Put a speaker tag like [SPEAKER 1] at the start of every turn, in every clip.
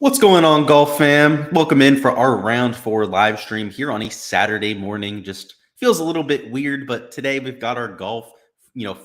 [SPEAKER 1] What's going on, golf fam? Welcome in for our round 4 live stream here on a Saturday morning. Just feels a little bit weird, but today we've got our golf,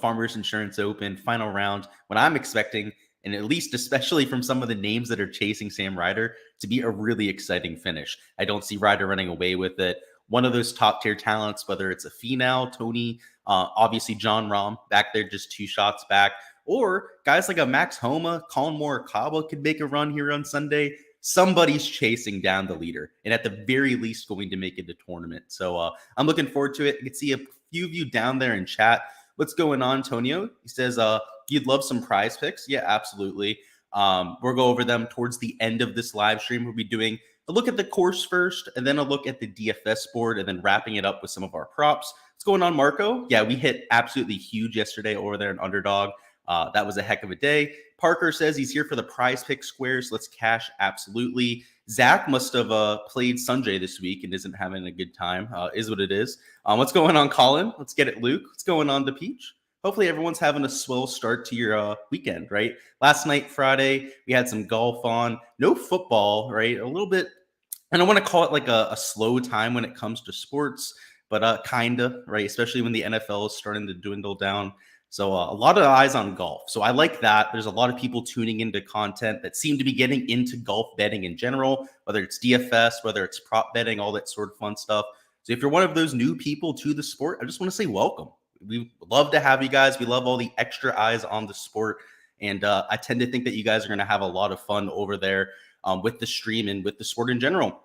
[SPEAKER 1] Farmers Insurance Open final round. What I'm expecting, and at least especially from some of the names that are chasing Sam Ryder, to be a really exciting finish. I don't see Ryder running away with it. One of those top tier talents, whether it's a Finau, Tony, obviously John Rahm back there, just 2 shots back. Or guys like a Max Homa, Colin Morikawa could make a run here on Sunday. Somebody's chasing down the leader, and at the very least, going to make it a tournament. So I'm looking forward to it. I can see a few of you down there in chat. What's going on, Tonio? He says, you'd love some prize picks. Yeah, absolutely. We'll go over them towards the end of this live stream. We'll be doing a look at the course first, and then a look at the DFS board, and then wrapping it up with some of our props. What's going on, Marco? Yeah, we hit absolutely huge yesterday over there in Underdog. That was a heck of a day. Parker says he's here for the prize pick squares. Let's cash. Absolutely. Zach must have played Sanjay this week and isn't having a good time. Is what it is. What's going on, Colin? Let's get it, Luke. What's going on, DePeach? Hopefully everyone's having a swell start to your weekend, right? Last night, Friday, we had some golf on. No football, right? A little bit, and I want to call it like a slow time when it comes to sports, but kind of, right? Especially when the NFL is starting to dwindle down. So a lot of eyes on golf. So I like that. There's a lot of people tuning into content that seem to be getting into golf betting in general, whether it's DFS, whether it's prop betting, all that sort of fun stuff. So if you're one of those new people to the sport, I just want to say welcome. We love to have you guys. We love all the extra eyes on the sport. And I tend to think that you guys are going to have a lot of fun over there with the stream and with the sport in general.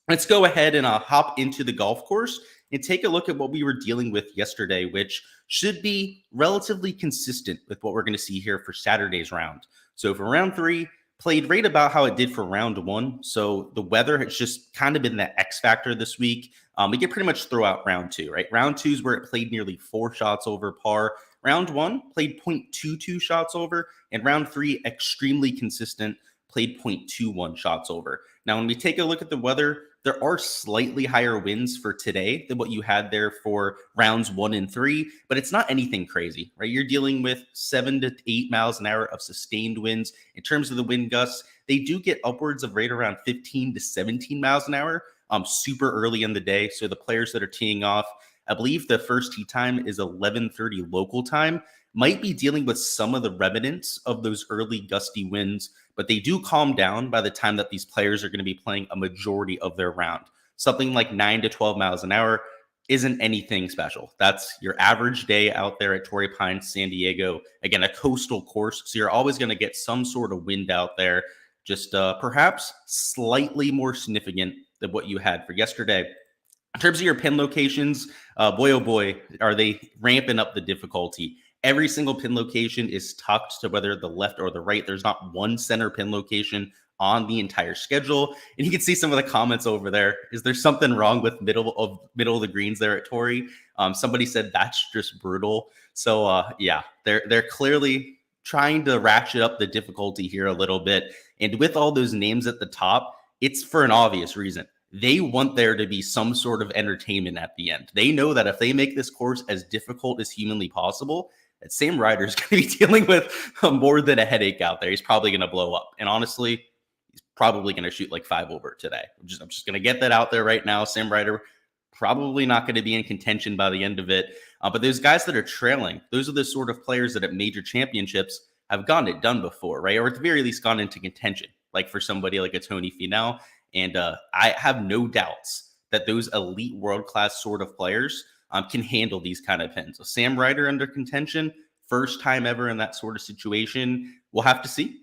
[SPEAKER 1] Let's go ahead and hop into the golf course and take a look at what we were dealing with yesterday, which should be relatively consistent with what we're going to see here for Saturday's round. So for round 3, played right about how it did for round 1. So the weather has just kind of been the X factor this week. We can pretty much throw out round 2, right? Round 2 is where it played nearly 4 shots over par. Round 1 played 0.22 shots over, and round 3 extremely consistent, played 0.21 shots over. Now, when we take a look at the weather, there are slightly higher winds for today than what you had there for rounds 1 and 3, but it's not anything crazy, right? You're dealing with 7 to 8 miles an hour of sustained winds. In terms of the wind gusts, they do get upwards of right around 15 to 17 miles an hour super early in the day. So the players that are teeing off, I believe the first tee time is 11:30 local time, might be dealing with some of the remnants of those early gusty winds, but they do calm down by the time that these players are going to be playing a majority of their round. Something like 9 to 12 miles an hour isn't anything special. That's your average day out there at Torrey Pines, San Diego. Again, a coastal course, so you're always going to get some sort of wind out there, just perhaps slightly more significant than what you had for yesterday. In terms of your pin locations, boy, oh boy, are they ramping up the difficulty. Every single pin location is tucked to whether the left or the right. There's not one center pin location on the entire schedule. And you can see some of the comments over there. Is there something wrong with middle of the greens there at Torrey? Somebody said that's just brutal. So yeah, they're clearly trying to ratchet up the difficulty here a little bit. And with all those names at the top, it's for an obvious reason. They want there to be some sort of entertainment at the end. They know that if they make this course as difficult as humanly possible, that Sam Ryder is going to be dealing with more than a headache out there. He's probably going to blow up. And honestly, he's probably going to shoot like 5 over today. I'm just going to get that out there right now. Sam Ryder probably not going to be in contention by the end of it. But those guys that are trailing, those are the sort of players that at major championships have gotten it done before, right? Or at the very least gone into contention, like for somebody like a Tony Finau. And I have no doubts that those elite world-class sort of players can handle these kind of pins. So Sam Ryder under contention, first time ever in that sort of situation. We'll have to see,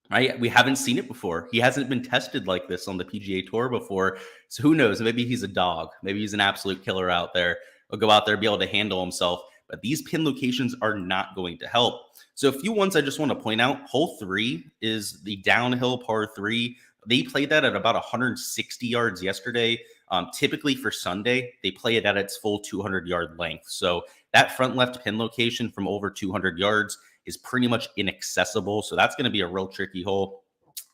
[SPEAKER 1] right? We haven't seen it before. He hasn't been tested like this on the PGA Tour before. So who knows? Maybe he's a dog. Maybe he's an absolute killer out there. He'll go out there, be able to handle himself. But these pin locations are not going to help. So a few ones I just want to point out. Hole 3 is the downhill par 3. They played that at about 160 yards yesterday. Typically for Sunday, they play it at its full 200-yard length. So that front left pin location from over 200 yards is pretty much inaccessible. So that's going to be a real tricky hole.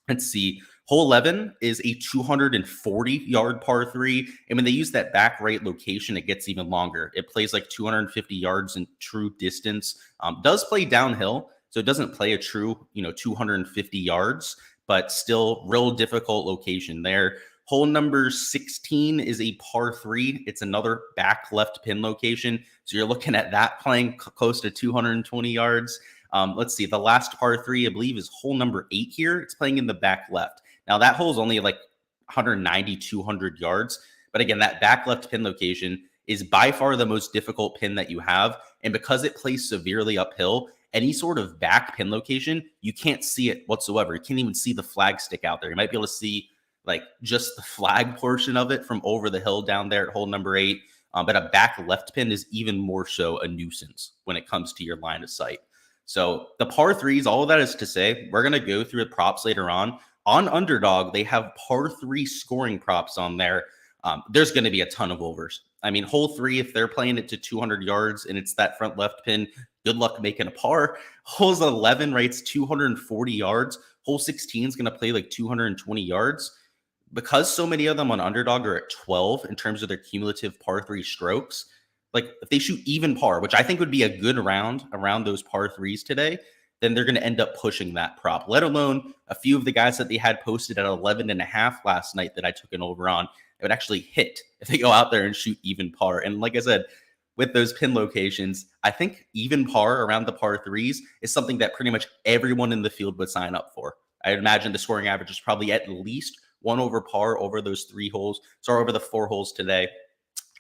[SPEAKER 1] Let's see. Hole 11 is a 240-yard par 3. And when they use that back right location, it gets even longer. It plays like 250 yards in true distance. Does play downhill, so it doesn't play a true, 250 yards. but still real difficult location there. Hole number 16 is a par 3. It's another back left pin location. So you're looking at that playing close to 220 yards. Let's see. The last par 3, I believe, is hole number 8 here. It's playing in the back left. Now, that hole is only like 190, 200 yards. But again, that back left pin location is by far the most difficult pin that you have. And because it plays severely uphill, any sort of back pin location, you can't see it whatsoever. You can't even see the flag stick out there. You might be able to see like just the flag portion of it from over the hill down there at hole number 8. But a back left pin is even more so a nuisance when it comes to your line of sight. So the par 3s, all of that is to say, we're going to go through the props later on. On Underdog, they have par 3 scoring props on there. There's going to be a ton of overs. I mean, hole 3, if they're playing it to 200 yards and it's that front left pin, good luck making a par. Holes 11 rates 240 yards. Hole 16 is going to play like 220 yards. Because so many of them on Underdog are at 12 in terms of their cumulative par 3 strokes, like if they shoot even par, which I think would be a good round around those par 3s today, then they're going to end up pushing that prop, let alone a few of the guys that they had posted at 11.5 last night that I took an over on. It would actually hit if they go out there and shoot even par. And like I said, with those pin locations, I think even par around the par 3s is something that pretty much everyone in the field would sign up for. I imagine the scoring average is probably at least 1 over par over those 3 holes. Sorry, over the 4 holes today,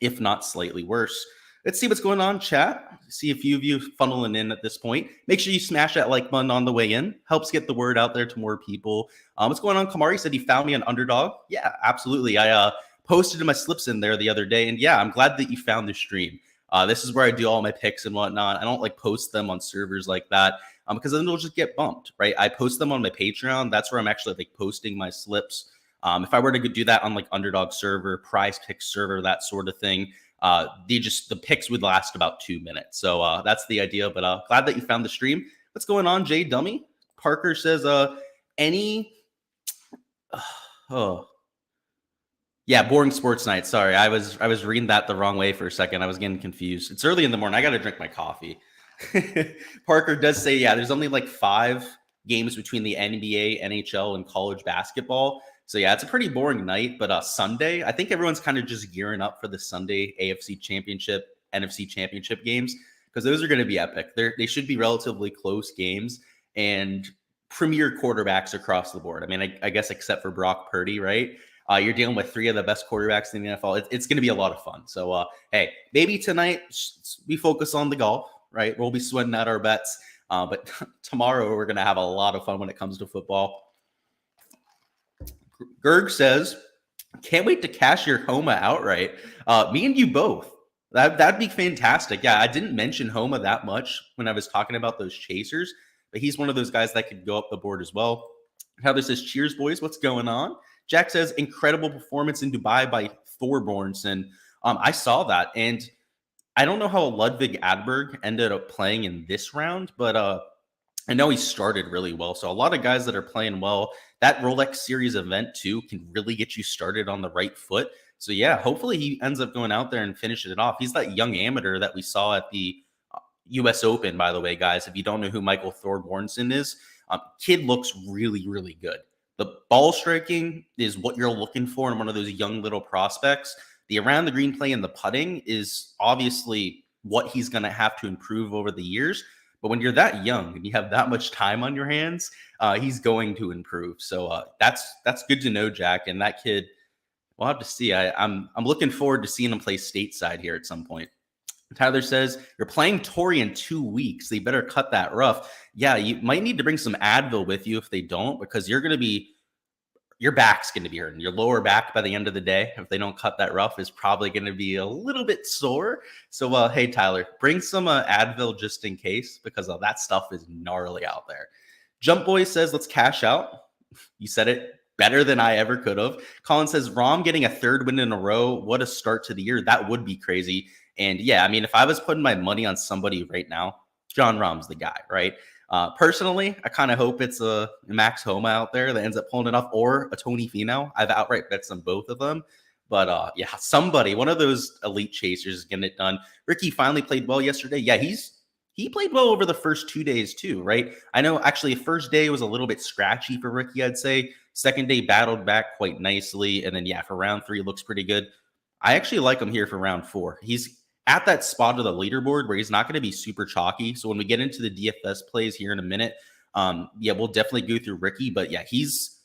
[SPEAKER 1] if not slightly worse. Let's see what's going on, chat. See a few of you funneling in at this point. Make sure you smash that like button on the way in. Helps get the word out there to more people. What's going on? Kamari said he found me on Underdog. Yeah, absolutely. I posted my slips in there the other day. And yeah, I'm glad that you found the stream. This is where I do all my picks and whatnot. I don't like post them on servers like that because then they'll just get bumped, right? I post them on my Patreon. That's where I'm actually like posting my slips. If I were to do that on like Underdog server, Prize Picks server, that sort of thing, the picks would last about 2 minutes. So that's the idea. But glad that you found the stream. What's going on, Jay Dummy? Parker says, yeah, boring sports night. Sorry, I was reading that the wrong way for a second. I was getting confused. It's early in the morning. I got to drink my coffee. Parker does say, yeah, there's only like 5 games between the NBA, NHL, and college basketball. So yeah, it's a pretty boring night, but Sunday, I think everyone's kind of just gearing up for the Sunday AFC Championship, NFC Championship games, because those are going to be epic. They should be relatively close games and premier quarterbacks across the board. I mean, I guess except for Brock Purdy, right? You're dealing with 3 of the best quarterbacks in the NFL. It's going to be a lot of fun. So hey, maybe tonight we focus on the golf, right? We'll be sweating out our bets, but tomorrow we're going to have a lot of fun when it comes to football. Gerg says, can't wait to cash your Homa outright. Me and you both. That'd be fantastic. Yeah, I didn't mention Homa that much when I was talking about those chasers, but he's one of those guys that could go up the board as well. Heather says, cheers, boys. What's going on? Jack says, incredible performance in Dubai by Thorbornson. I saw that, and I don't know how Ludwig Adberg ended up playing in this round, but I know he started really well. So a lot of guys that are playing well, that Rolex Series event too can really get you started on the right foot. So yeah, hopefully he ends up going out there and finishing it off. He's that young amateur that we saw at the US Open, by the way, guys. If you don't know who Michael Thorbornson is, kid looks really, really good. The ball striking is what you're looking for in one of those young little prospects. The around the green play and the putting is obviously what he's going to have to improve over the years. But when you're that young and you have that much time on your hands, he's going to improve. So that's good to know, Jack. And that kid, we'll have to see. I'm looking forward to seeing him play stateside here at some point. Tyler says, you're playing Torrey in 2 weeks. They better cut that rough. Yeah, you might need to bring some Advil with you if they don't, because your back's going to be hurting. Your lower back by the end of the day, if they don't cut that rough, is probably going to be a little bit sore. So, hey, Tyler, bring some Advil just in case, because that stuff is gnarly out there. Jump Boy says, let's cash out. You said it better than I ever could have. Colin says, Rom getting a 3rd win in a row. What a start to the year. That would be crazy. And yeah, I mean, if I was putting my money on somebody right now, John Rahm's the guy, right? Personally, I kind of hope it's a Max Homa out there that ends up pulling it off, or a Tony Finau. I've outright bets on both of them. But yeah, one of those elite chasers is getting it done. Ricky finally played well yesterday. Yeah, he's he played well over the first 2 days too, right? I know actually first day was a little bit scratchy for Ricky, I'd say. Second day battled back quite nicely. And then, yeah, for round 3, looks pretty good. I actually like him here for round 4. He's at that spot of the leaderboard where he's not going to be super chalky. So when we get into the DFS plays here in a minute, yeah, we'll definitely go through Ricky. But yeah, he's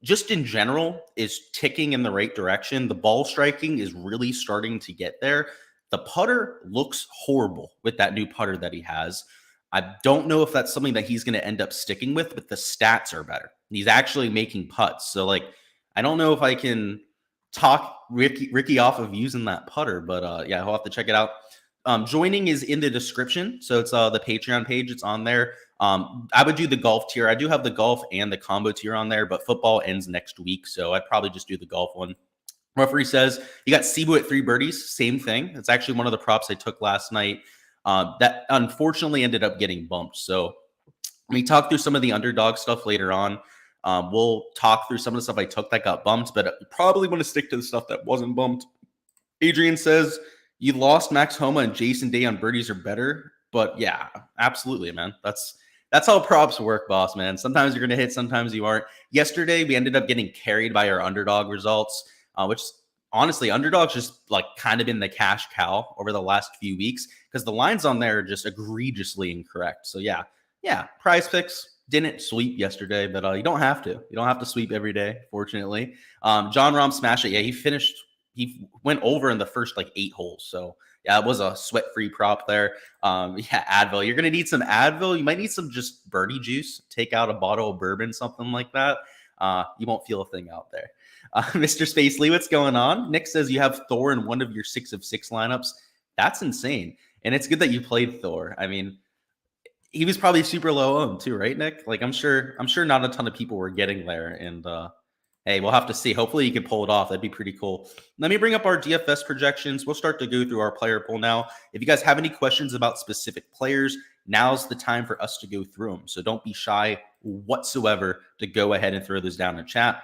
[SPEAKER 1] just in general is ticking in the right direction. The ball striking is really starting to get there. The putter looks horrible with that new putter that he has. I don't know if that's something that he's going to end up sticking with, but the stats are better. He's actually making putts. So, like, I don't know if I can talk Ricky off of using that putter, but yeah, I'll have to check it out. Joining is in the description. So it's the Patreon page. It's on there. I would do the golf tier. I do have the golf and the combo tier on there, but football ends next week. So I'd probably just do the golf one. Referee says you got Cebu at 3 birdies. Same thing. It's actually one of the props I took last night that unfortunately ended up getting bumped. So we talk through some of the underdog stuff later on. We'll talk through some of the stuff I took that got bumped, but you probably want to stick to the stuff that wasn't bumped. Adrian says you lost Max Homa and Jason Day on birdies are better. But yeah, absolutely, man. That's how props work, boss, man. Sometimes you're going to hit, sometimes you aren't. Yesterday, we ended up getting carried by our underdog results, which honestly, underdogs just like kind of been the cash cow over the last few weeks because the lines on there are just egregiously incorrect. So yeah, Prize Picks didn't sweep yesterday, but you don't have to. You don't have to sweep every day, fortunately. John Rahm smashed it. Yeah, he went over in the first like 8 holes. So yeah, it was a sweat-free prop there. Yeah, Advil. You're going to need some Advil. You might need some just birdie juice. Take out a bottle of bourbon, something like that. You won't feel a thing out there. Mr. Spacely, what's going on? Nick says you have Thor in one of your 6 of 6 lineups. That's insane. And it's good that you played Thor. I mean, he was probably super low owned too, right, Nick? Like I'm sure not a ton of people were getting there. And hey, we'll have to see. Hopefully you can pull it off. That'd be pretty cool. Let me bring up our DFS projections. We'll start to go through our player pool now. If you guys have any questions about specific players, now's the time for us to go through them. So don't be shy whatsoever to go ahead and throw those down in chat.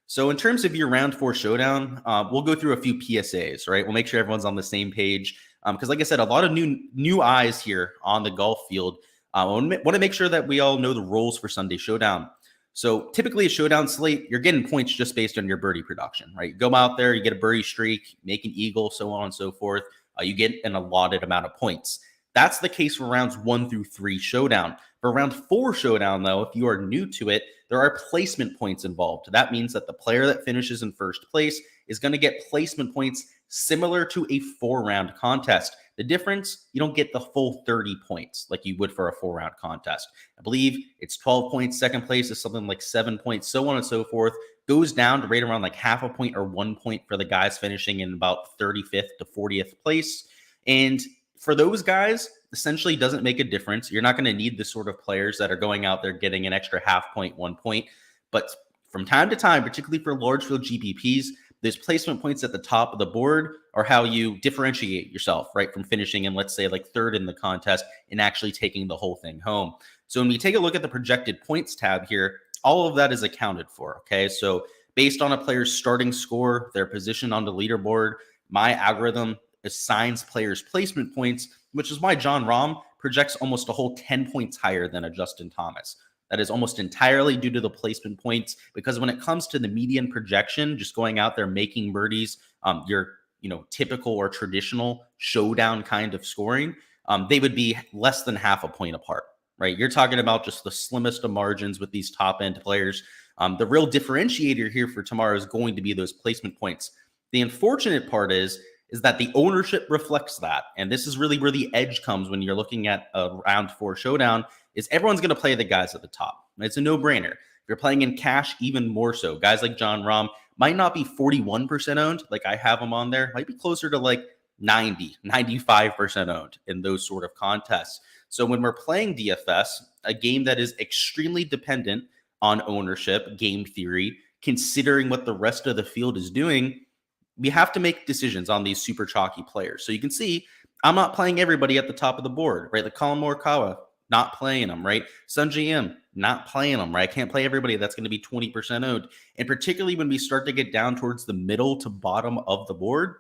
[SPEAKER 1] So in terms of your round 4 showdown, we'll go through a few PSAs, right? We'll make sure everyone's on the same page. Because like I said, a lot of new eyes here on the golf field. I want to make sure that we all know the rules for Sunday Showdown. So typically a showdown slate, you're getting points just based on your birdie production, right? You go out there, you get a birdie streak, make an eagle, so on and so forth. You get an allotted amount of points. That's the case for rounds 1 through 3 showdown. For round 4 showdown, though, if you are new to it, there are placement points involved. That means that the player that finishes in first place is going to get placement points similar to a 4-round contest. The difference, you don't get the full 30 points like you would for a 4-round contest. I believe it's 12 points. Second place is something like 7 points, so on and so forth. Goes down to right around like half a point or 1 point for the guys finishing in about 35th to 40th place. And for those guys, essentially doesn't make a difference. You're not going to need the sort of players that are going out there getting an extra half point, 1 point. But from time to time, particularly for large field GPPs, those placement points at the top of the board are how you differentiate yourself, right, from finishing in, let's say, like 3rd in the contest and actually taking the whole thing home. So when we take a look at the projected points tab here, all of that is accounted for, okay? So based on a player's starting score, their position on the leaderboard, my algorithm assigns players placement points, which is why John Rahm projects almost a whole 10 points higher than a Justin Thomas. That is almost entirely due to the placement points, because when it comes to the median projection, just going out there making birdies, your typical or traditional showdown kind of scoring, they would be less than half a point apart, right? You're talking about just the slimmest of margins with these top end players. The real differentiator here for tomorrow is going to be those placement points. The unfortunate part is that the ownership reflects that. And this is really where the edge comes when you're looking at a round 4 showdown, is everyone's going to play the guys at the top. It's a no-brainer. If you're playing in cash, even more so. Guys like John Rahm might not be 41% owned, like I have them on there. Might be closer to like 90, 95% owned in those sort of contests. So when we're playing DFS, a game that is extremely dependent on ownership, game theory, considering what the rest of the field is doing, we have to make decisions on these super chalky players. So you can see I'm not playing everybody at the top of the board, right? Like Colin Morikawa, not playing them, right? Sungjae Im, not playing them, right? I can't play everybody that's going to be 20% owned. And particularly when we start to get down towards the middle to bottom of the board,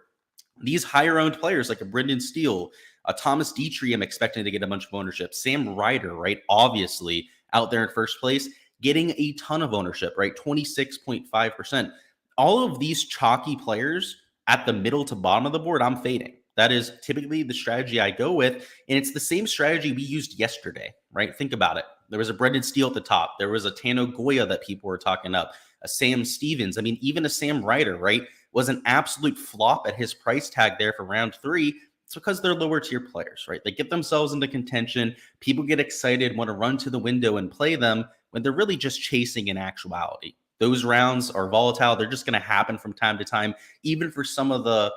[SPEAKER 1] these higher owned players like a Brendan Steele, Thomas Dietrich, I'm expecting to get a bunch of ownership. Sam Ryder, right? Obviously out there in first place, getting a ton of ownership, right? 26.5%. All of these chalky players at the middle to bottom of the board, I'm fading. That is typically the strategy I go with. And it's the same strategy we used yesterday, right? Think about it. There was a Brendan Steele at the top. There was a Tano Goya that people were talking up, a Sam Stevens. I mean, even a Sam Ryder, right, was an absolute flop at his price tag there for round 3. It's because they're lower tier players, right? They get themselves into contention. People get excited, want to run to the window and play them when they're really just chasing in actuality. Those rounds are volatile. They're just going to happen from time to time. Even for some of the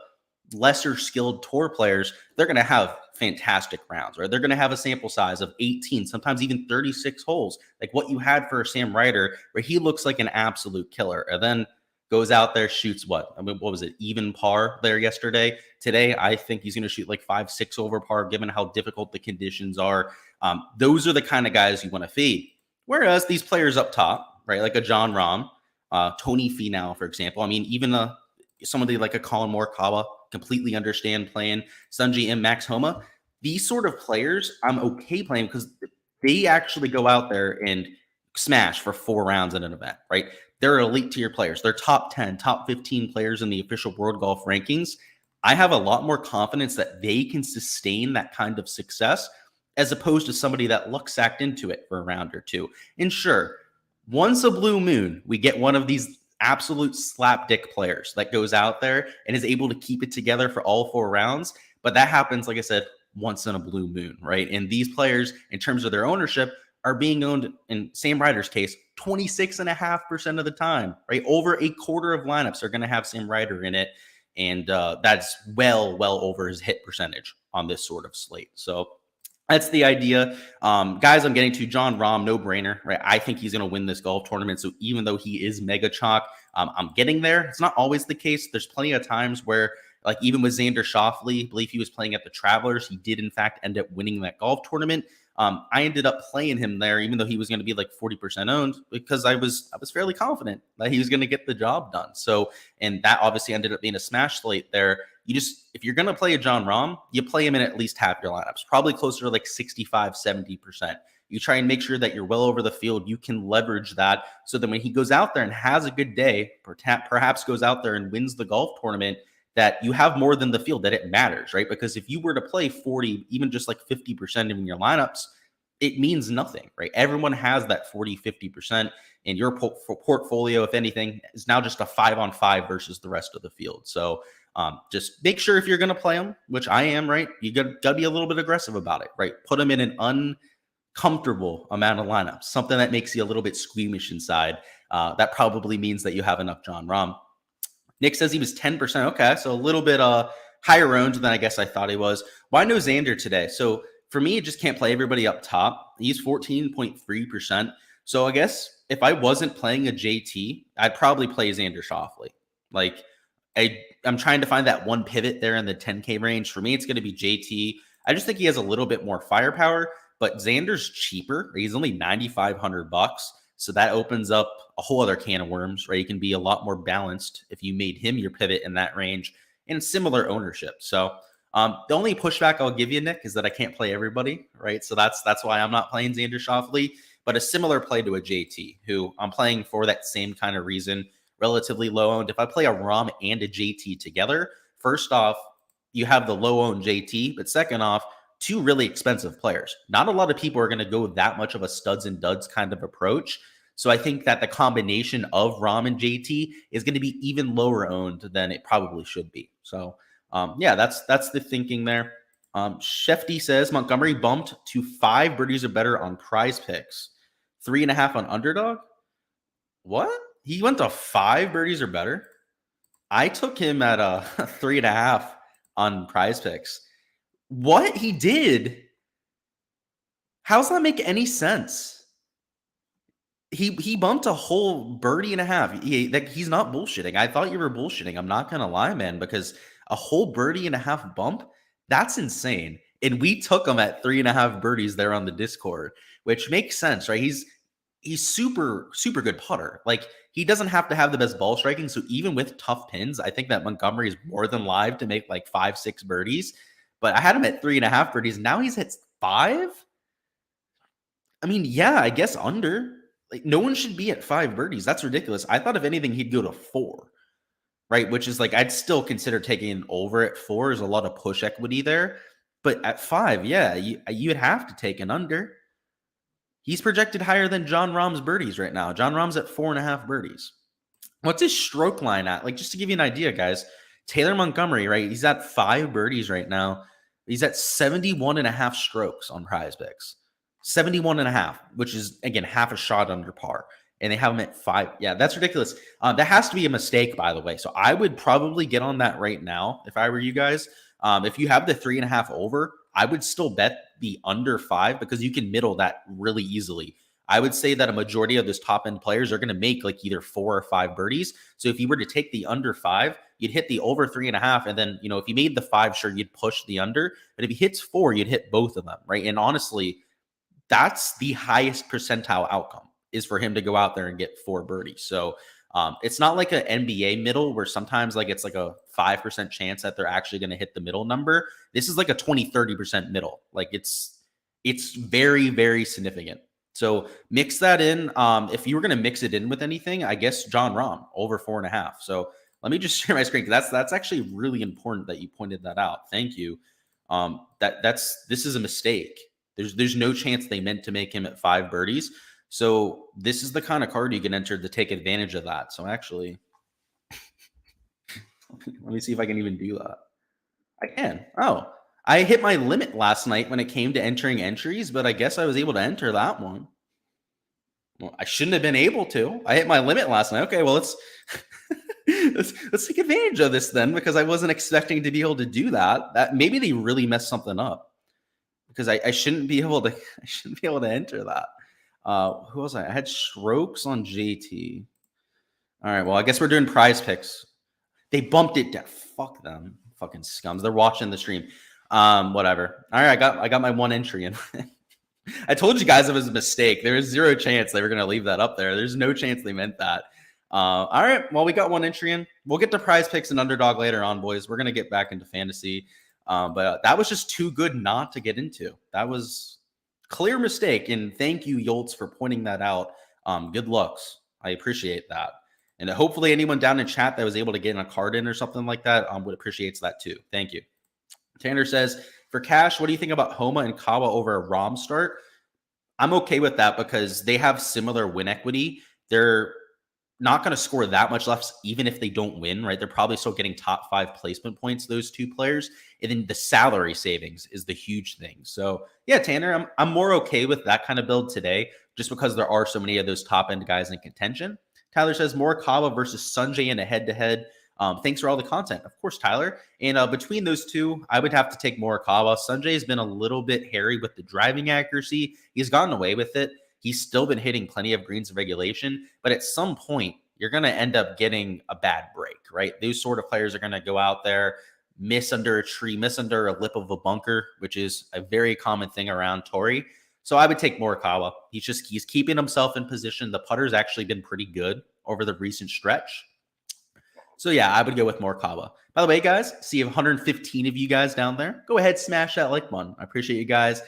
[SPEAKER 1] lesser skilled tour players, they're going to have fantastic rounds, right? They're going to have a sample size of 18, sometimes even 36 holes, like what you had for Sam Ryder, where he looks like an absolute killer. And then goes out there, shoots what? I mean, what was it? Even par there yesterday. Today, I think he's going to shoot like 5-6 over par, given how difficult the conditions are. Those are the kind of guys you want to fade. Whereas these players up top, right, like a John Rahm, Tony Finau, for example. I mean, even somebody like a Colin Morikawa, completely understand playing. Sungjae Im, Max Homa. These sort of players, I'm okay playing because they actually go out there and smash for 4 rounds in an event, right? They're elite tier players. They're top 10, top 15 players in the official World Golf rankings. I have a lot more confidence that they can sustain that kind of success as opposed to somebody that luck-sacked into it for a round or two. And sure, once a blue moon, we get one of these absolute slapdick players that goes out there and is able to keep it together for all 4 rounds. But that happens, like I said, once in a blue moon, right? And these players, in terms of their ownership, are being owned, in Sam Ryder's case, 26.5% of the time, right? Over a quarter of lineups are going to have Sam Ryder in it. And that's well over his hit percentage on this sort of slate. So that's the idea. Guys, I'm getting to John Rahm, no brainer, right? I think he's going to win this golf tournament. So even though he is mega chalk, I'm getting there. It's not always the case. There's plenty of times where, like even with Xander Schauffele, I believe he was playing at the Travelers. He did, in fact, end up winning that golf tournament. I ended up playing him there, even though he was going to be like 40% owned, because I was fairly confident that he was going to get the job done. So, and that obviously ended up being a smash slate there. You just, if you're going to play a John Rahm, you play him in at least half your lineups, probably closer to like 65, 70%. You try and make sure that you're well over the field. You can leverage that so that when he goes out there and has a good day, perhaps goes out there and wins the golf tournament, that you have more than the field, that it matters, right? Because if you were to play 40, even just like 50% in your lineups, it means nothing, right? Everyone has that 40, 50%, and your portfolio, if anything, is now just a 5-on-5 versus the rest of the field. So just make sure if you're going to play them, which I am, right? You got to be a little bit aggressive about it, right? Put them in an uncomfortable amount of lineups, something that makes you a little bit squeamish inside. That probably means that you have enough John Rahm. Nick says he was 10%. Okay, so a little bit higher owned than I guess I thought he was. Why no Xander today? So for me, it just can't play everybody up top. He's 14.3%. So I guess if I wasn't playing a JT, I'd probably play Xander Schauffele. Like I'm trying to find that one pivot there in the 10K range. For me, it's going to be JT. I just think he has a little bit more firepower, but Xander's cheaper. He's only $9,500. So that opens up a whole other can of worms, right? You can be a lot more balanced if you made him your pivot in that range and similar ownership. So the only pushback I'll give you, Nick, is that I can't play everybody, right? So that's why I'm not playing Xander Schauffele, but a similar play to a JT, who I'm playing for that same kind of reason, relatively low owned. If I play a Rahm and a JT together, first off, you have the low owned JT, but second off, 2 really expensive players. Not a lot of people are going to go that much of a studs and duds kind of approach. So I think that the combination of Rahm and JT is going to be even lower owned than it probably should be. So yeah, that's the thinking there. Shefty says Montgomery bumped to 5 birdies or better on Prize Picks, 3.5 on Underdog. What? He went to 5 birdies or better? I took him at 3.5 on Prize Picks. What he did? How does that make any sense? He bumped a whole birdie and a half. He's not bullshitting. I thought you were bullshitting. I'm not gonna lie, man, because a whole birdie and a half bump, that's insane. And we took him at 3.5 birdies there on the Discord, which makes sense, right? He's super good putter. Like, he doesn't have to have the best ball striking. So even with tough pins, I think that Montgomery is more than live to make like 5-6 birdies. but I had him at 3.5 birdies. Now he's at 5. I mean, yeah, I guess under. Like, no one should be at 5 birdies. That's ridiculous. I thought if anything, he'd go to 4, right? Which is like, I'd still consider taking an over at 4. There's a lot of push equity there. But at 5, yeah, you'd have to take an under. He's projected higher than John Rahm's birdies right now. John Rahm's at 4.5 birdies. What's his stroke line at? Like, just to give you an idea, guys, Taylor Montgomery, right? He's at 5 birdies right now. He's at 71.5 strokes on Prize Picks. 71.5, which is, again, half a shot under par. And they have him at 5. Yeah, that's ridiculous. That has to be a mistake, by the way. So I would probably get on that right now if I were you guys. If you have the 3.5 over, I would still bet the under 5 because you can middle that really easily. I would say that a majority of those top end players are going to make like either 4 or 5 birdies. So if you were to take the under 5, you'd hit the over 3.5. And then, if you made the 5, sure, you'd push the under. But if he hits 4, you'd hit both of them, right? And honestly, that's the highest percentile outcome, is for him to go out there and get 4 birdies. So it's not like an NBA middle where sometimes like it's like a 5% chance that they're actually going to hit the middle number. This is like a 20-30% middle. Like it's very, very significant. So mix that in. If you were going to mix it in with anything, I guess John Rahm over 4.5. So let me just share my screen. That's actually really important that you pointed that out. Thank you. This is a mistake. There's no chance they meant to make him at 5 birdies. So this is the kind of card you can enter to take advantage of that. So actually, let me see if I can even do that. I can. Oh, I hit my limit last night when it came to entering entries, but I guess I was able to enter that one. Well, I shouldn't have been able to. I hit my limit last night. Okay, well, let's let's take advantage of this then, because I wasn't expecting to be able to do that. That maybe they really messed something up, because I shouldn't be able to enter that. Who was I had strokes on JT. All right, well, I guess we're doing Prize Picks. They bumped it down. Fuck them, fucking scums. They're watching the stream. Whatever. All right, I got my 1 entry in. I told you guys it was a mistake. There was 0 chance they were going to leave that up there. There's no chance they meant that. All right, well, we got 1 entry in. We'll get to Prize Picks and Underdog later on, boys. We're going to get back into fantasy. But that was just too good not to get into. That was clear mistake. And thank you, Yoltz, for pointing that out. Good looks. I appreciate that. And hopefully anyone down in chat that was able to get in a card in or something like that would appreciate that too. Thank you. Tanner says, for cash, what do you think about Homa and Kawa over a Rahm start? I'm okay with that because they have similar win equity. They're not going to score that much less, even if they don't win, right? They're probably still getting top 5 placement points, those 2 players. And then the salary savings is the huge thing. So yeah, Tanner, I'm more okay with that kind of build today, just because there are so many of those top end guys in contention. Tyler says Morikawa versus Sanjay in a head-to-head. Thanks for all the content. Of course, Tyler. And between those two, I would have to take Morikawa. Sanjay has been a little bit hairy with the driving accuracy. He's gotten away with it. He's still been hitting plenty of greens in regulation. But at some point, you're going to end up getting a bad break, right? Those sort of players are going to go out there, miss under a tree, miss under a lip of a bunker, which is a very common thing around Torrey. So I would take Morikawa. He's keeping himself in position. The putter's actually been pretty good over the recent stretch. So yeah, I would go with Morikawa. By the way, guys, see 115 of you guys down there. Go ahead, smash that like button. I appreciate you guys.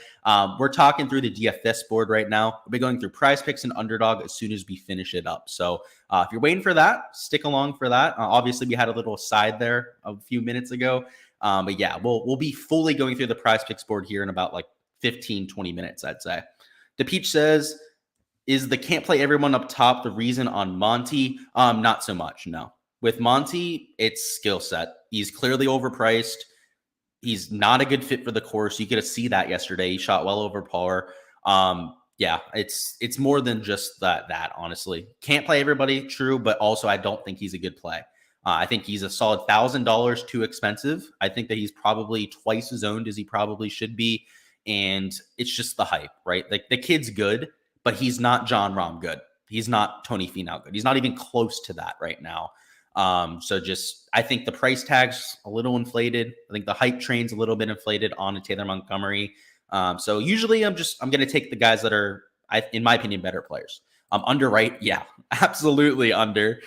[SPEAKER 1] We're talking through the DFS board right now. We'll be going through Prize Picks and Underdog as soon as we finish it up. So if you're waiting for that, stick along for that. Obviously, we had a little side there a few minutes ago. But yeah, we'll be fully going through the Prize Picks board here in about like 15, 20 minutes, I'd say. DePeach says, is the can't play everyone up top the reason on Monty? Not so much, no. With Monty, it's skill set. He's clearly overpriced. He's not a good fit for the course. You get to see that yesterday. He shot well over par. Yeah, it's more than just that, honestly. Can't play everybody, true, but also I don't think he's a good play. I think he's a solid $1,000 too expensive. I think that he's probably twice as owned as he probably should be. And it's just the hype, right? Like the kid's good, but he's not John Rahm good. He's not Tony Finau good. He's not even close to that right now. So just, I think the price tag's a little inflated. I think the hype train's a little bit inflated on a Taylor Montgomery. So usually I'm going to take the guys that are, in my opinion, better players. Under, right? Yeah, absolutely under.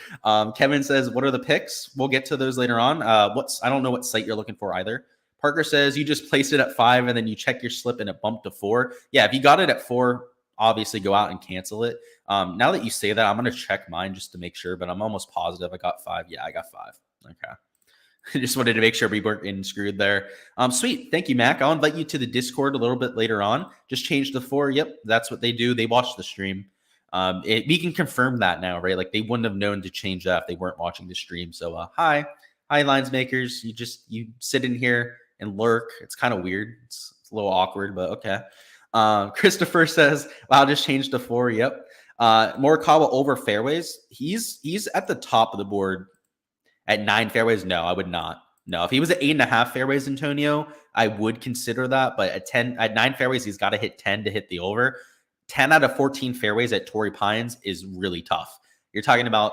[SPEAKER 1] Kevin says, what are the picks? We'll get to those later on. I don't know what site you're looking for either, Parker says you just placed it at 5 and then you check your slip and it bumped to 4. Yeah, if you got it at 4, obviously go out and cancel it. Now that you say that, I'm going to check mine just to make sure, but I'm almost positive I got 5. Yeah, I got 5. Okay. I just wanted to make sure we weren't getting screwed there. Sweet. Thank you, Mac. I'll invite you to the Discord a little bit later on. Just change the 4. Yep, that's what they do. They watch the stream. We can confirm that now, right? Like they wouldn't have known to change that if they weren't watching the stream. So hi lines makers. You sit in here and lurk. It's kind of weird. It's a little awkward, but okay. Christopher says, wow, just changed to 4. Yep. Morikawa over fairways. He's at the top of the board at 9 fairways. No, I would not. No, if he was at 8.5 fairways, Antonio, I would consider that. But at 9 fairways, he's got to hit 10 to hit the over. 10 out of 14 fairways at Torrey Pines is really tough. You're talking about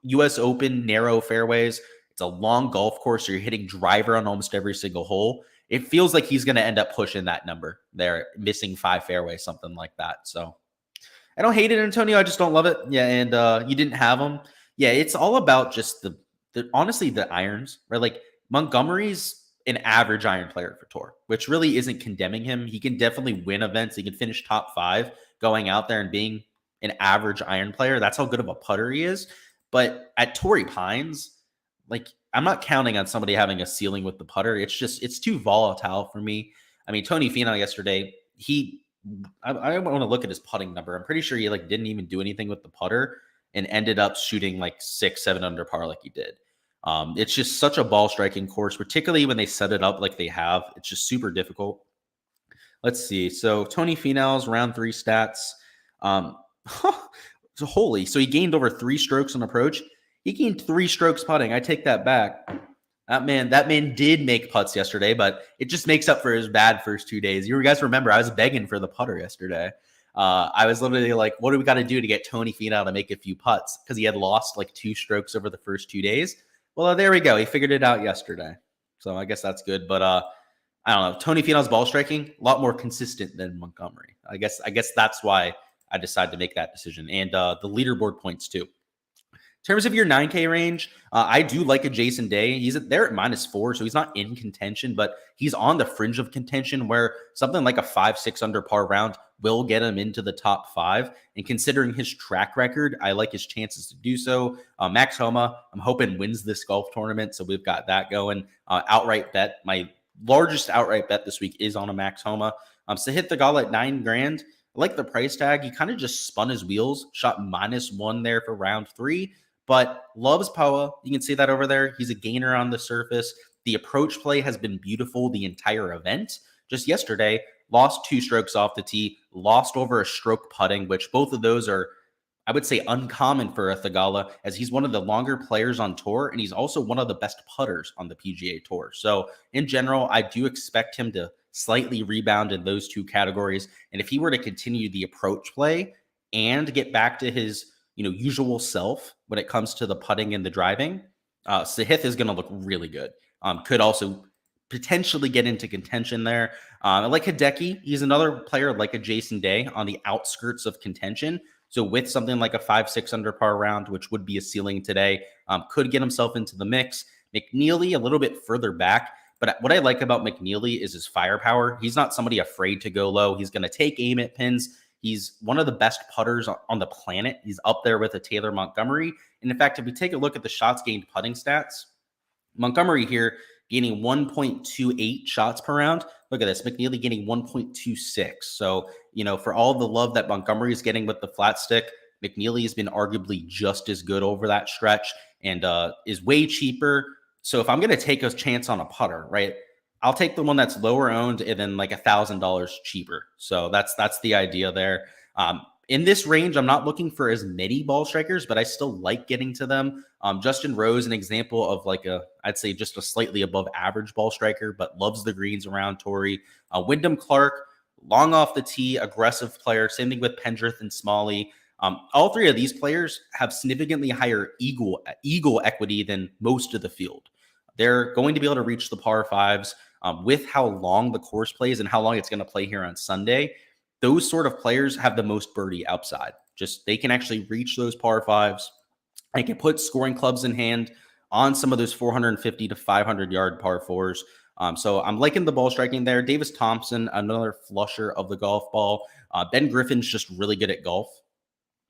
[SPEAKER 1] US Open narrow fairways. It's a long golf course, so you're hitting driver on almost every single hole. It feels like he's going to end up pushing that number there, missing 5 fairways, something like that. So I don't hate it, Antonio. I just don't love it. Yeah, and you didn't have him. Yeah, it's all about just honestly the irons, right? Like Montgomery's an average iron player for tour, which really isn't condemning him. He can definitely win events. He can finish top 5 going out there and being an average iron player. That's how good of a putter he is. But at Torrey Pines, like I'm not counting on somebody having a ceiling with the putter. It's too volatile for me. I mean, Tony Finau yesterday, I want to look at his putting number. I'm pretty sure he like didn't even do anything with the putter and ended up shooting like 6-7 under par like he did. It's just such a ball striking course, particularly when they set it up like they have. It's just super difficult. Let's see. So Tony Finau's round 3 stats. So he gained over 3 strokes on approach. He gained 3 strokes putting. I take that back. That man did make putts yesterday, but it just makes up for his bad first 2 days. You guys remember I was begging for the putter yesterday. I was literally like, what do we got to do to get Tony Finau to make a few putts? Because he had lost like 2 strokes over the first 2 days. Well, there we go. He figured it out yesterday. So I guess that's good. But I don't know. Tony Finau's ball striking, a lot more consistent than Montgomery. I guess that's why I decided to make that decision. And the leaderboard points too. In terms of your 9K range, I do like a Jason Day. He's there at -4, so he's not in contention, but he's on the fringe of contention where something like a 5-6 under par round will get him into the top 5. And considering his track record, I like his chances to do so. Max Homa, I'm hoping wins this golf tournament, so we've got that going. Outright bet, my largest outright bet this week is on a Max Homa. So hit the gala at $9,000. I like the price tag. He kind of just spun his wheels, shot -1 there for round 3. But loves Poa. You can see that over there. He's a gainer on the surface. The approach play has been beautiful the entire event. Just yesterday, lost 2 strokes off the tee, lost over a stroke putting, which both of those are, I would say, uncommon for a Theegala, as he's one of the longer players on tour, and he's also one of the best putters on the PGA Tour. So in general, I do expect him to slightly rebound in those 2 categories. And if he were to continue the approach play and get back to his usual self when it comes to the putting and the driving, Sahith is going to look really good. Could also potentially get into contention there. I like Hideki. He's another player like a Jason Day on the outskirts of contention. So with something like a 5-6 under par round, which would be a ceiling today, could get himself into the mix. McNeely a little bit further back. But what I like about McNeely is his firepower. He's not somebody afraid to go low. He's going to take aim at pins. He's one of the best putters on the planet. He's up there with a Taylor Montgomery. And in fact, if we take a look at the shots gained putting stats, Montgomery here gaining 1.28 shots per round. Look at this, McNeely gaining 1.26. So, for all the love that Montgomery is getting with the flat stick, McNeely has been arguably just as good over that stretch and is way cheaper. So if I'm going to take a chance on a putter, right, I'll take the one that's lower owned and then like $1,000 cheaper. So that's the idea there. In this range, I'm not looking for as many ball strikers, but I still like getting to them. Justin Rose, an example of I'd say just a slightly above average ball striker, but loves the greens around Torrey. Wyndham Clark, long off the tee, aggressive player. Same thing with Pendrith and Smalley. All 3 of these players have significantly higher eagle equity than most of the field. They're going to be able to reach the par 5s with how long the course plays and how long it's going to play here on Sunday. Those sort of players have the most birdie upside. Just they can actually reach those par 5s. They can put scoring clubs in hand on some of those 450 to 500 yard par 4s. So I'm liking the ball striking there. Davis Thompson, another flusher of the golf ball. Ben Griffin's just really good at golf.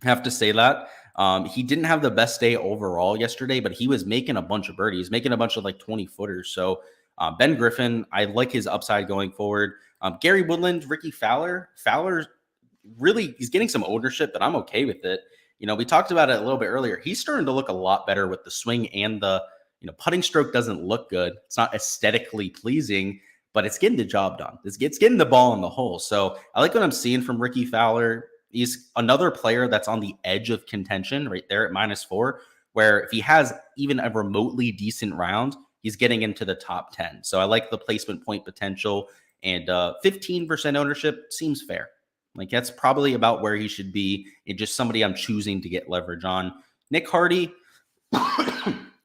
[SPEAKER 1] I have to say that. He didn't have the best day overall yesterday, but he was making a bunch of birdies, making a bunch of like 20 footers. So Ben Griffin, I like his upside going forward. Gary Woodland, Ricky Fowler. Fowler really, he's getting some ownership, but I'm okay with it. We talked about it a little bit earlier. He's starting to look a lot better with the swing, and the putting stroke doesn't look good. It's not aesthetically pleasing, but it's getting the job done. It's getting the ball in the hole. So I like what I'm seeing from Ricky Fowler. He's another player that's on the edge of contention right there at -4, where if he has even a remotely decent round, he's getting into the top 10. So I like the placement point potential, and 15% ownership seems fair. Like, that's probably about where he should be, and just somebody I'm choosing to get leverage on. Nick Hardy,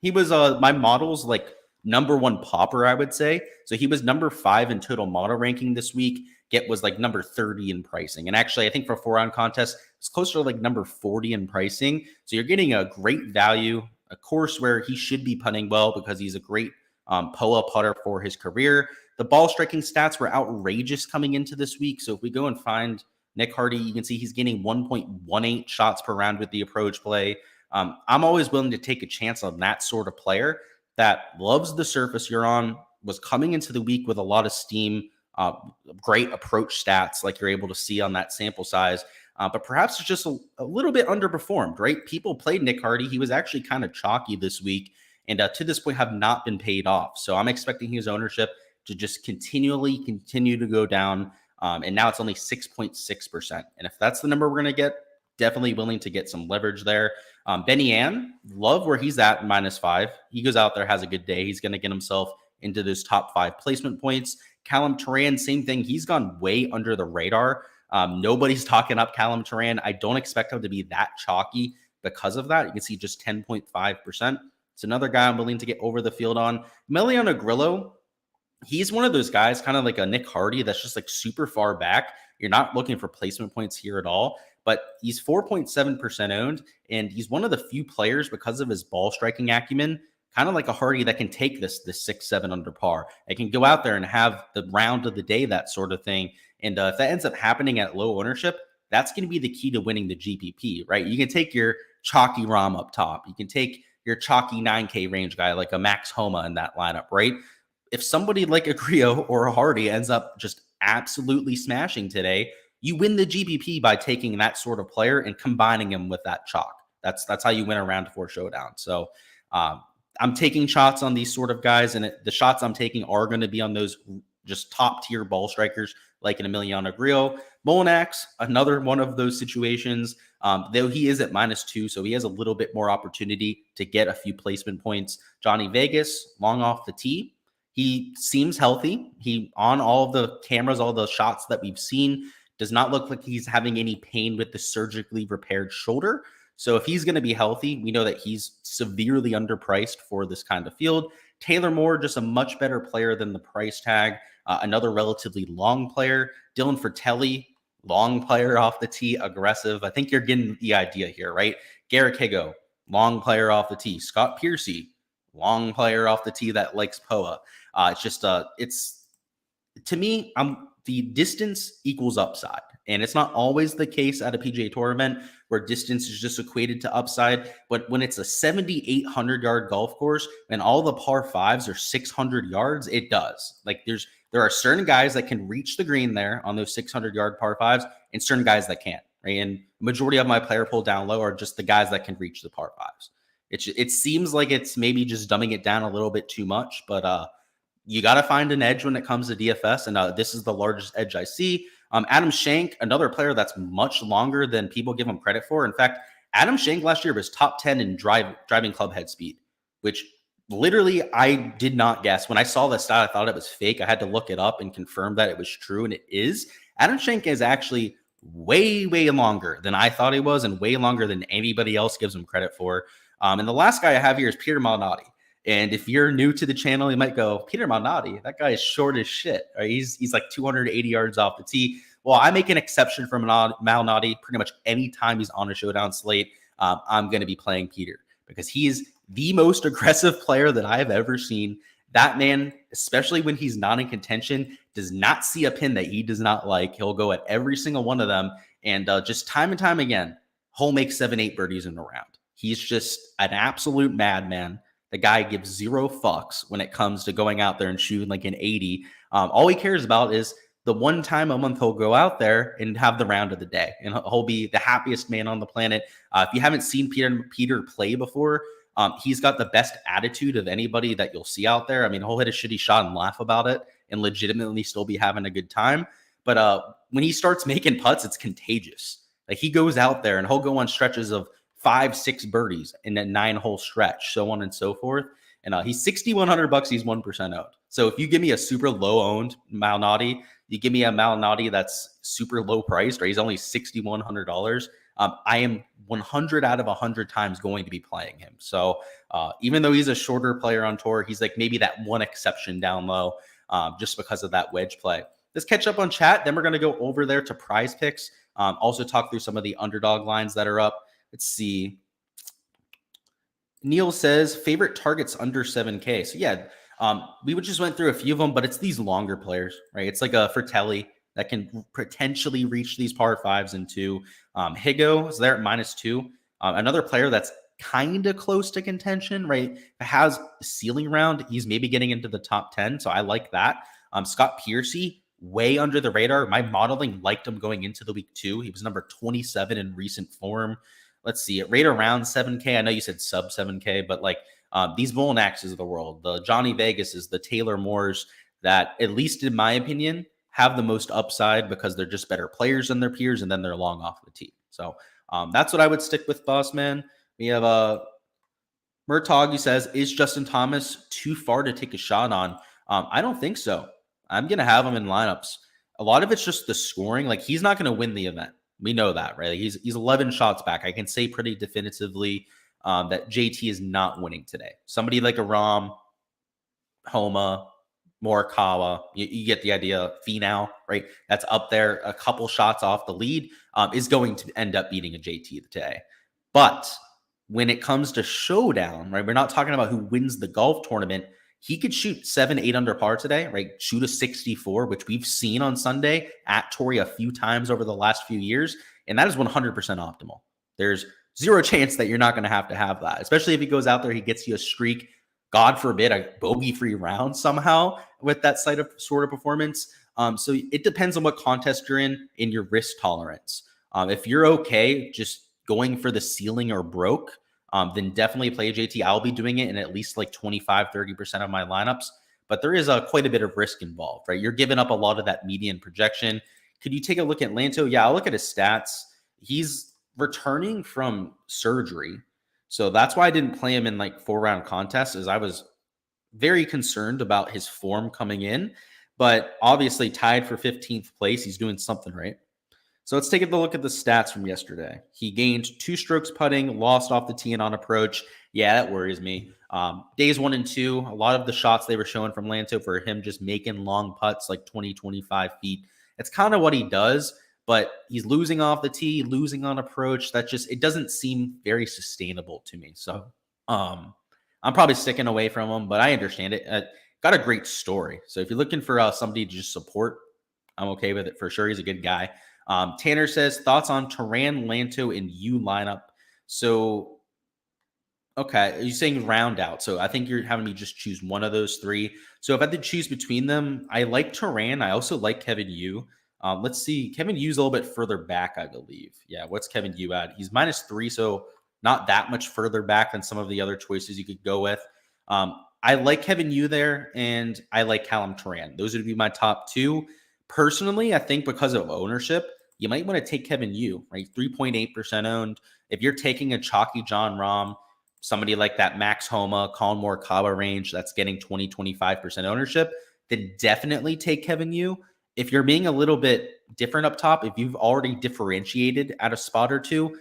[SPEAKER 1] he was my model's like number 1 popper, I would say. So he was number 5 in total model ranking this week. Was like number 30 in pricing. And actually, I think for 4-round contest, it's closer to like number 40 in pricing. So you're getting a great value, a course where he should be putting well because he's a great POA putter for his career. The ball striking stats were outrageous coming into this week. So if we go and find Nick Hardy, you can see he's getting 1.18 shots per round with the approach play. I'm always willing to take a chance on that sort of player that loves the surface you're on, was coming into the week with a lot of steam, great approach stats like you're able to see on that sample size. But perhaps it's just a little bit underperformed, right? People played Nick Hardy. He was actually kind of chalky this week, and to this point have not been paid off. So I'm expecting his ownership to just continue to go down. And now it's only 6.6%. And if that's the number we're going to get, definitely willing to get some leverage there. Benny Ann, love where he's at -5. He goes out there, has a good day. He's going to get himself into those top 5 placement points. Callum Turan, same thing. He's gone way under the radar. Nobody's talking up Callum Turan. I don't expect him to be that chalky because of that. You can see just 10.5%. It's another guy I'm willing to get over the field on. Emiliano Grillo, he's one of those guys, kind of like a Nick Hardy, that's just like super far back. You're not looking for placement points here at all, but he's 4.7% owned, and he's one of the few players, because of his ball striking acumen, kind of like a Hardy, that can take this 6-7 under par. It can go out there and have the round of the day, that sort of thing. And if that ends up happening at low ownership, that's going to be the key to winning the GPP, right? You can take your chalky ROM up top. You can take your chalky 9K range guy like a Max Homa in that lineup, right? If somebody like a Grillo or a Hardy ends up just absolutely smashing today, you win the GPP by taking that sort of player and combining him with that chalk. That's how you win a round 4 showdown. So I'm taking shots on these sort of guys, and the shots I'm taking are going to be on those just top tier ball strikers like an Emiliano Grillo. Molinax, another one of those situations, though he is at -2, so he has a little bit more opportunity to get a few placement points. Johnny Vegas, long off the tee. He seems healthy. He, on all the cameras, all the shots that we've seen, does not look like he's having any pain with the surgically repaired shoulder. So if he's going to be healthy, we know that he's severely underpriced for this kind of field. Taylor Moore, just a much better player than the price tag. Another relatively long player. Dylan Fratelli, long player off the tee, aggressive. I think you're getting the idea here, right? Garrick Higo, long player off the tee. Scott Piercy, long player off the tee that likes POA. It's just, to me, the distance equals upside. And it's not always the case at a PGA Tour event where distance is just equated to upside. But when it's a 7,800-yard golf course and all the par 5s are 600 yards, it does. Like, there are certain guys that can reach the green there on those 600-yard par 5s and certain guys that can't, right? And majority of my player pool down low are just the guys that can reach the par 5s. It seems like it's maybe just dumbing it down a little bit too much, but you got to find an edge when it comes to DFS, and this is the largest edge I see. Adam Schenk, another player that's much longer than people give him credit for. In fact, Adam Schenk last year was top 10 in driving club head speed, which literally I did not guess. When I saw that stat, I thought it was fake. I had to look it up and confirm that it was true, and it is. Adam Schenk is actually way, way longer than I thought he was, and way longer than anybody else gives him credit for. And the last guy I have here is Peter Malnati. And if you're new to the channel, you might go, Peter Malnati, that guy is short as shit. Right? He's like 280 yards off the tee. Well, I make an exception for Malnati pretty much any time he's on a showdown slate. I'm going to be playing Peter because he is the most aggressive player that I have ever seen. That man, especially when he's not in contention, does not see a pin that he does not like. He'll go at every single one of them. And just time and time again, he'll make 7-8 birdies in a round. He's just an absolute madman. The guy gives zero fucks when it comes to going out there and shooting like an 80. All he cares about is the one time a month he'll go out there and have the round of the day, and he'll be the happiest man on the planet. If you haven't seen Peter play before, he's got the best attitude of anybody that you'll see out there. I mean, he'll hit a shitty shot and laugh about it and legitimately still be having a good time. But when he starts making putts, it's contagious. Like, he goes out there and he'll go on stretches of 5-6 birdies in a 9-hole stretch, so on and so forth. And he's $6,100. He's 1% owned. So if you give me a super low owned Malnati, you give me a Malnati that's super low priced, or he's only $6,100. I am 100 out of 100 times going to be playing him. So even though he's a shorter player on tour, he's like maybe that one exception down low just because of that wedge play. Let's catch up on chat. Then we're going to go over there to prize picks. Also talk through some of the underdog lines that are up. Let's see. Neil says favorite targets under 7K. So yeah, we just went through a few of them, but it's these longer players, right? It's like a Fratelli that can potentially reach these par fives into Higo is there at -2. Another player that's kind of close to contention, right? Has a ceiling round. He's maybe getting into the top 10. So I like that. Scott Piercy, way under the radar. My modeling liked him going into the week 2. He was number 27 in recent form. Let's see it right around 7K. I know you said sub 7K, but like these Molinaxes of the world, the Johnny Vegases, the Taylor Moores, that at least in my opinion have the most upside because they're just better players than their peers, and then they're long off the tee. So that's what I would stick with, boss man. We have Murtog, who says, is Justin Thomas too far to take a shot on? I don't think so. I'm going to have him in lineups. A lot of it's just the scoring. Like, he's not going to win the event. We know that, right? He's 11 shots back. I can say pretty definitively that JT is not winning today. Somebody like a Rom, Homa, Morikawa, you get the idea. Finau, right? That's up there, a couple shots off the lead, is going to end up beating a JT today. But when it comes to Showdown, right, we're not talking about who wins the golf tournament. He could shoot 7-8 under par today, right? Shoot a 64, which we've seen on Sunday at Torrey a few times over the last few years. And that is 100% optimal. There's zero chance that you're not going to have that, especially if he goes out there, he gets you a streak, God forbid, a bogey-free round somehow with that sort of performance. So it depends on what contest you're in and your risk tolerance. If you're okay just going for the ceiling or broke, then definitely play JT. I'll be doing it in at least like 25-30% of my lineups, but there is quite a bit of risk involved, right? You're giving up a lot of that median projection. Could you take a look at Lanto? Yeah, I'll look at his stats. He's returning from surgery. So that's why I didn't play him in like 4-round contests, as I was very concerned about his form coming in, but obviously tied for 15th place. He's doing something right. So let's take a look at the stats from yesterday. He gained 2 strokes putting, lost off the tee and on approach. Yeah, that worries me. Days 1 and 2, a lot of the shots they were showing from Lanto for him just making long putts like 20, 25 feet. It's kind of what he does, but he's losing off the tee, losing on approach. It doesn't seem very sustainable to me. So I'm probably sticking away from him, but I understand it. Got a great story. So if you're looking for somebody to just support, I'm okay with it for sure. He's a good guy. Tanner says, thoughts on Turan, Lanto, and you lineup. So, okay, you're saying round out. So I think you're having me just choose one of those 3. So if I had to choose between them, I like Turan. I also like Kevin Yu. Let's see. Kevin Yu's a little bit further back, I believe. Yeah, what's Kevin Yu at? He's -3, so not that much further back than some of the other choices you could go with. I like Kevin Yu there, and I like Callum Turan. Those would be my top 2. Personally, I think because of ownership, you might want to take Kevin Yu, right? 3.8% owned. If you're taking a chalky John Rahm, somebody like that Max Homa, Colin Morikawa range that's getting 20-25% ownership, then definitely take Kevin Yu. If you're being a little bit different up top, if you've already differentiated at a spot or 2,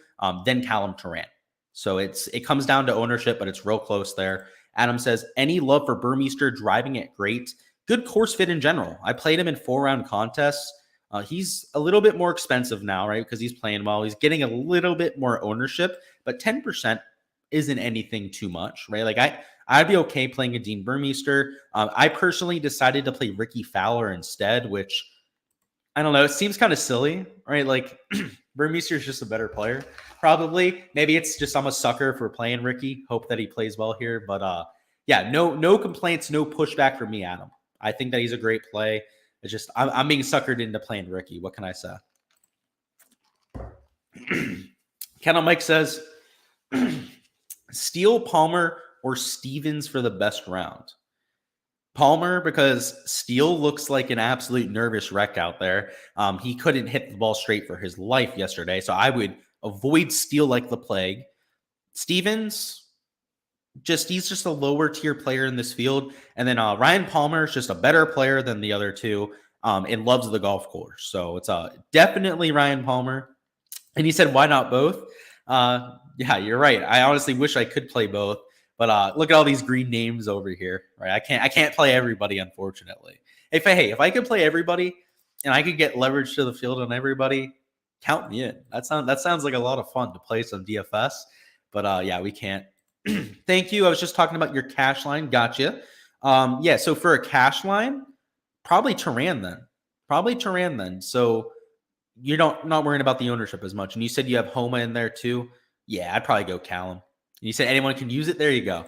[SPEAKER 1] then Callum Turan. So it comes down to ownership, but it's real close there. Adam says, any love for Burmeister, driving it great. Good course fit in general. I played him in 4-round contests. He's a little bit more expensive now, right? Because he's playing well. He's getting a little bit more ownership, but 10% isn't anything too much, right? Like I I'd be okay playing a Dean Burmeister. I personally decided to play Ricky Fowler instead, which I don't know. It seems kind of silly, right? Like Burmeister is just a better player, probably. Maybe it's just I'm a sucker for playing Ricky. Hope that he plays well here, but yeah, no complaints, no pushback from me, Adam. I think that he's a great play. It's just I'm being suckered into playing Ricky. What can I say? Kennel Mike says, Steele, Palmer, or Stevens for the best round. Palmer, because Steele looks like an absolute nervous wreck out there. He couldn't hit the ball straight for his life yesterday, so I would avoid Steele like the plague. Stevens, he's just a lower tier player in this field, and then Ryan Palmer is just a better player than the other two, and loves the golf course. So it's definitely Ryan Palmer. And he said, "Why not both?" Yeah, you're right. I honestly wish I could play both. But look at all these green names over here, right? I can't play everybody, unfortunately. If I could play everybody and I could get leverage to the field on everybody, count me in. That sounds like a lot of fun to play some DFS. But yeah, we can't. Thank you. I was just talking about your cash line. Gotcha. Yeah, so for a cash line, probably Turan then. So you're not worrying about the ownership as much. And you said you have Homa in there too. Yeah, I'd probably go Callum. You said anyone can use it. There you go.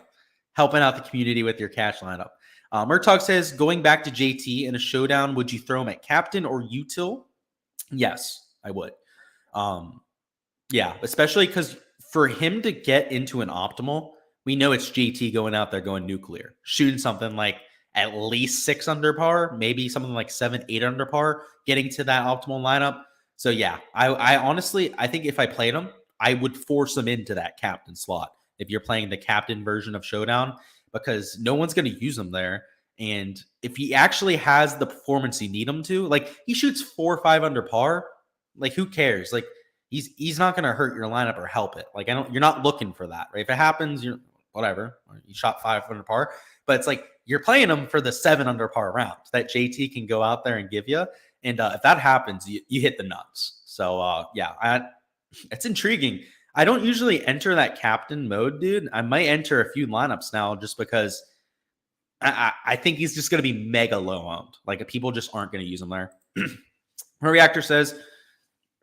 [SPEAKER 1] Helping out the community with your cash lineup. Murtog says, going back to JT in a showdown, would you throw him at captain or util? Yes, I would. Yeah, especially because for him to get into an optimal, we know it's JT going out there going nuclear, shooting something like at least 6 under par, maybe something like 7, 8 under par, getting to that optimal lineup. So yeah, I honestly, I think if I played him, I would force him into that captain slot if you're playing the captain version of Showdown, because no one's going to use him there. And if he actually has the performance you need him to, like he shoots 4 or 5 under par, like who cares? Like he's not going to hurt your lineup or help it. Like you're not looking for that, right? If it happens, you're whatever. You shot 5 under par, but it's like you're playing him for the 7 under par round that JT can go out there and give you. And if that happens, you hit the nuts. So yeah, it's intriguing. I don't usually enter that captain mode, dude. I might enter a few lineups now just because I think he's just going to be mega low owned. Like people just aren't going to use him there. Her reactor says,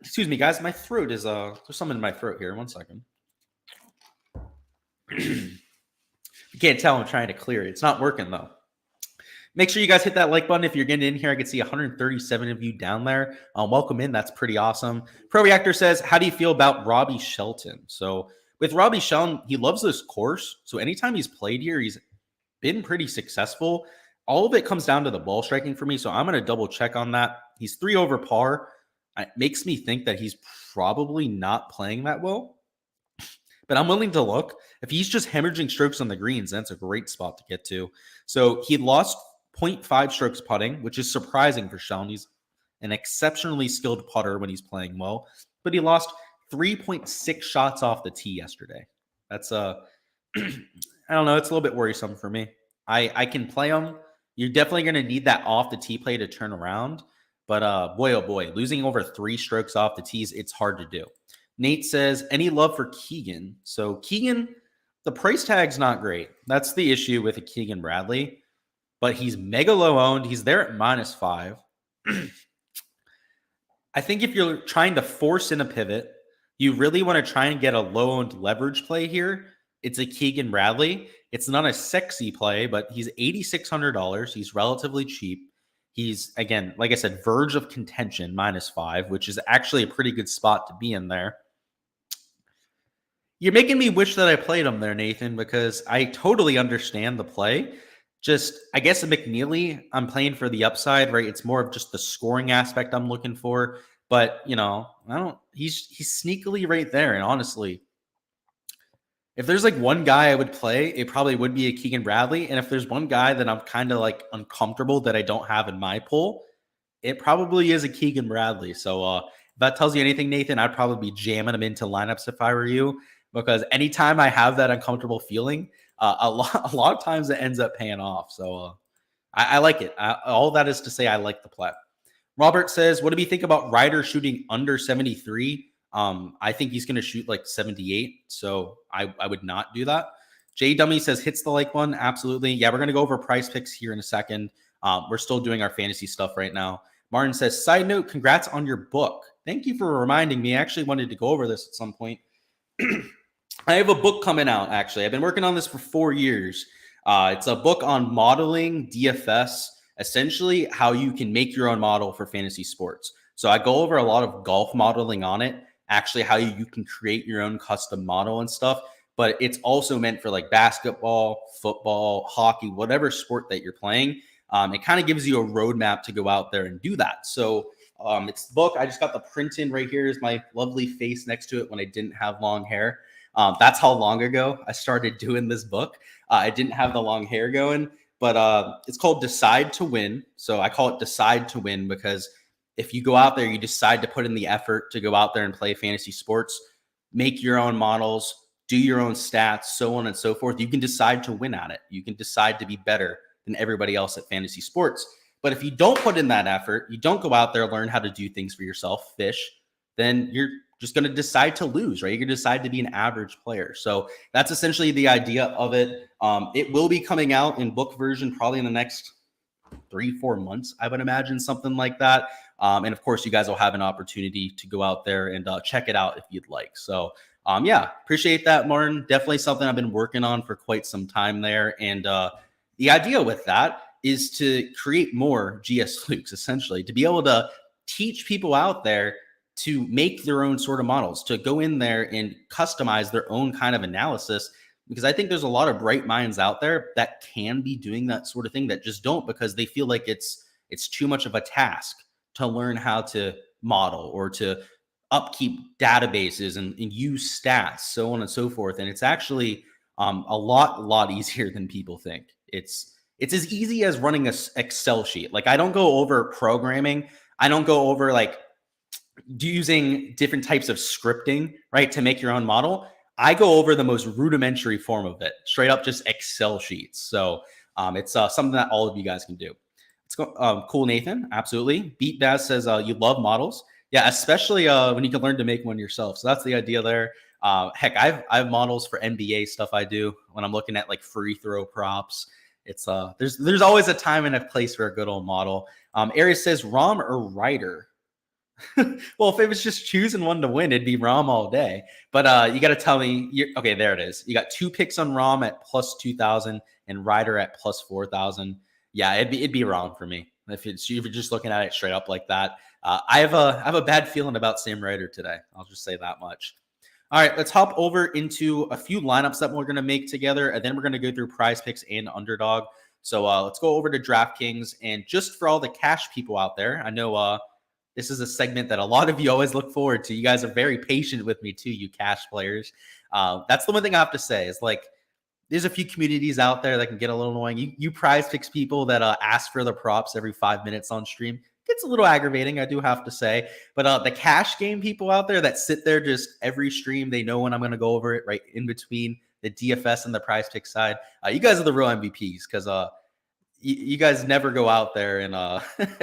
[SPEAKER 1] excuse me, guys, my throat is there's something in my throat here. 1 second. You can't tell I'm trying to clear it. It's not working though. Make sure you guys hit that like button if you're getting in here. I can see 137 of you down there. Welcome in. That's pretty awesome. Pro Reactor says, how do you feel about Robbie Shelton? So with Robbie Shelton, he loves this course. So anytime he's played here, he's been pretty successful. All of it comes down to the ball striking for me. So I'm going to double check on that. He's 3 over par. It makes me think that he's probably not playing that well. But I'm willing to look. If he's just hemorrhaging strokes on the greens, that's a great spot to get to. So he lost 0.5 strokes putting, which is surprising for Shelton. He's an exceptionally skilled putter when he's playing well, but he lost 3.6 shots off the tee yesterday. That's I don't know. It's a little bit worrisome for me. I can play him. You're definitely going to need that off the tee play to turn around. But boy, oh boy, losing over 3 strokes off the tees, it's hard to do. Nate says, any love for Keegan? So Keegan, the price tag's not great. That's the issue with a Keegan Bradley. But he's mega low owned. He's there at -5. I think if you're trying to force in a pivot, you really want to try and get a low owned leverage play here. It's a Keegan Bradley. It's not a sexy play, but he's $8,600. He's relatively cheap. He's, again, like I said, verge of contention, -5, which is actually a pretty good spot to be in there. You're making me wish that I played him there, Nathan, because I totally understand the play. Just, I guess, a McNeely, I'm playing for the upside, right? It's more of just the scoring aspect I'm looking for. But, you know, he's sneakily right there. And honestly, if there's like one guy I would play, it probably would be a Keegan Bradley. And if there's one guy that I'm kind of like uncomfortable that I don't have in my pool, it probably is a Keegan Bradley. So if that tells you anything, Nathan, I'd probably be jamming him into lineups if I were you, because anytime I have that uncomfortable feeling, a lot of times it ends up paying off. So I like it. All that is to say, I like the play. Robert says, what do we think about Ryder shooting under 73? I think he's going to shoot like 78. So I would not do that. J Dummy says hits the like button. Absolutely. Yeah, we're going to go over price picks here in a second. We're still doing our fantasy stuff right now. Martin says, side note, congrats on your book. Thank you for reminding me. I actually wanted to go over this at some point. I have a book coming out, actually. I've been working on this for 4 years. It's a book on modeling DFS, essentially how you can make your own model for fantasy sports. So I go over a lot of golf modeling on it, actually how you can create your own custom model and stuff. But it's also meant for like basketball, football, hockey, whatever sport that you're playing. It kind of gives you a roadmap to go out there and do that. So it's the book. I just got the print in right here. Is my lovely face next to it when I didn't have long hair. That's how long ago I started doing this book. I didn't have the long hair going, but it's called Decide to Win. So I call it Decide to Win because if you go out there, you decide to put in the effort to go out there and play fantasy sports, make your own models, do your own stats, so on and so forth. You can decide to win at it. You can decide to be better than everybody else at fantasy sports. But if you don't put in that effort, you don't go out there, learn how to do things for yourself, fish, then you're just going to decide to lose, right? You're going to decide to be an average player. So that's essentially the idea of it. It will be coming out in book version probably in the next 3-4 months, I would imagine, something like that. And of course, you guys will have an opportunity to go out there and check it out if you'd like. So yeah, appreciate that, Martin. Definitely something I've been working on for quite some time there. And the idea with that is to create more Gsluke, essentially, to be able to teach people out there to make their own sort of models, to go in there and customize their own kind of analysis. Because I think there's a lot of bright minds out there that can be doing that sort of thing that just don't, because they feel like it's too much of a task to learn how to model or to upkeep databases and use stats, so on and so forth. And it's actually a lot easier than people think. It's as easy as running a Excel sheet. Like, I don't go over programming. I don't go over like using different types of scripting, right, to make your own model. I go over the most rudimentary form of it, straight up just Excel sheets. So it's something that all of you guys can do. Let's go. Cool, Nathan. Absolutely. Beat Baz says you love models. Yeah, especially when you can learn to make one yourself. So that's the idea there. Heck, I have models for NBA stuff I do when I'm looking at like free throw props. It's there's always a time and a place for a good old model. Arius says Rom or Ryder. Well, if it was just choosing one to win, it'd be Rom all day. But you got to tell me, okay, there it is. You got 2 picks on Rom at plus 2,000 and Ryder at plus 4,000. Yeah, it'd be Rom for me if you're just looking at it straight up like that. I have a bad feeling about Sam Ryder today. I'll just say that much. All right, let's hop over into a few lineups that we're going to make together, and then we're going to go through prize picks and underdog. So let's go over to Draftkings. And just for all the cash people out there, I know this is a segment that a lot of you always look forward to. You guys are very patient with me too, you cash players. That's the one thing I have to say is, like, there's a few communities out there that can get a little annoying. You prize picks people that ask for the props every 5 minutes on stream. Gets a little aggravating, I do have to say. But the cash game people out there that sit there just every stream, they know when I'm going to go over it right in between the DFS and the prize pick side. You guys are the real MVPs because you guys never go out there and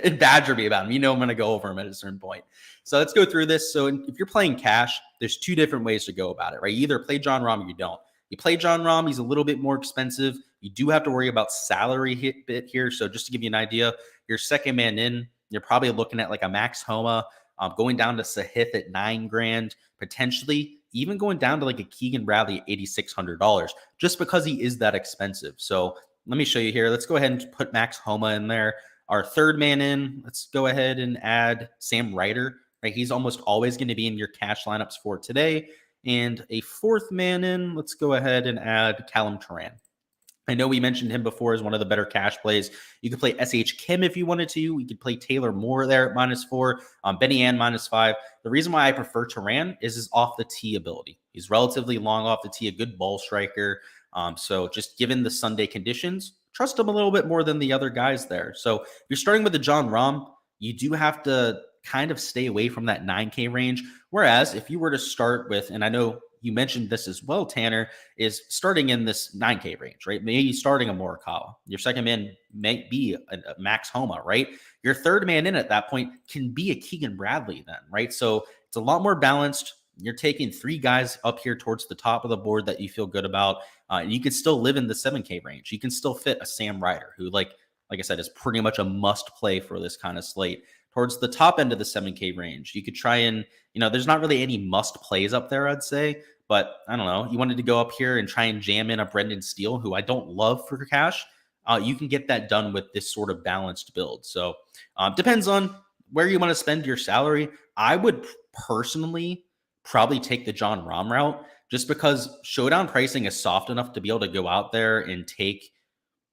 [SPEAKER 1] and badger me about them. You know I'm going to go over them at a certain point. So let's go through this. So if you're playing cash, there's 2 different ways to go about it, right? You either play John Rahm or you don't. You play John Rahm, he's a little bit more expensive. You do have to worry about salary hit bit here. So just to give you an idea, your second man in, you're probably looking at like a Max Homa, going down to Sahith at $9,000, potentially even going down to like a Keegan Bradley at $8,600, just because he is that expensive. So let me show you here. Let's go ahead and put Max Homa in there. Our third man in, let's go ahead and add Sam Ryder. Right, he's almost always going to be in your cash lineups for today. And a fourth man in, let's go ahead and add Callum Turan. I know we mentioned him before as one of the better cash plays. You could play SH Kim if you wanted to. You could play Taylor Moore there at -4, Benny Ann -5. The reason why I prefer Turan is his off the tee ability. He's relatively long off the tee, a good ball striker. So just given the Sunday conditions, trust him a little bit more than the other guys there. So if you're starting with the John Rahm, you do have to kind of stay away from that 9K range. Whereas if you were to start with, and I know you mentioned this as well, Tanner, is starting in this 9K range, right? Maybe starting a Morikawa. Your second man may be a Max Homa, right? Your third man in at that point can be a Keegan Bradley then, right? So it's a lot more balanced. you're taking 3 guys up here towards the top of the board that you feel good about. And you can still live in the 7K range. You can still fit a Sam Ryder, who like I said, is pretty much a must play for this kind of slate. Towards the top end of the 7K range, you could try and, there's not really any must plays up there, I'd say. But I don't know, you wanted to go up here and try and jam in a Brendan Steele, who I don't love for cash. You can get that done with this sort of balanced build. So depends on where you want to spend your salary. I would personally probably take the John Rahm route, just because Showdown pricing is soft enough to be able to go out there and take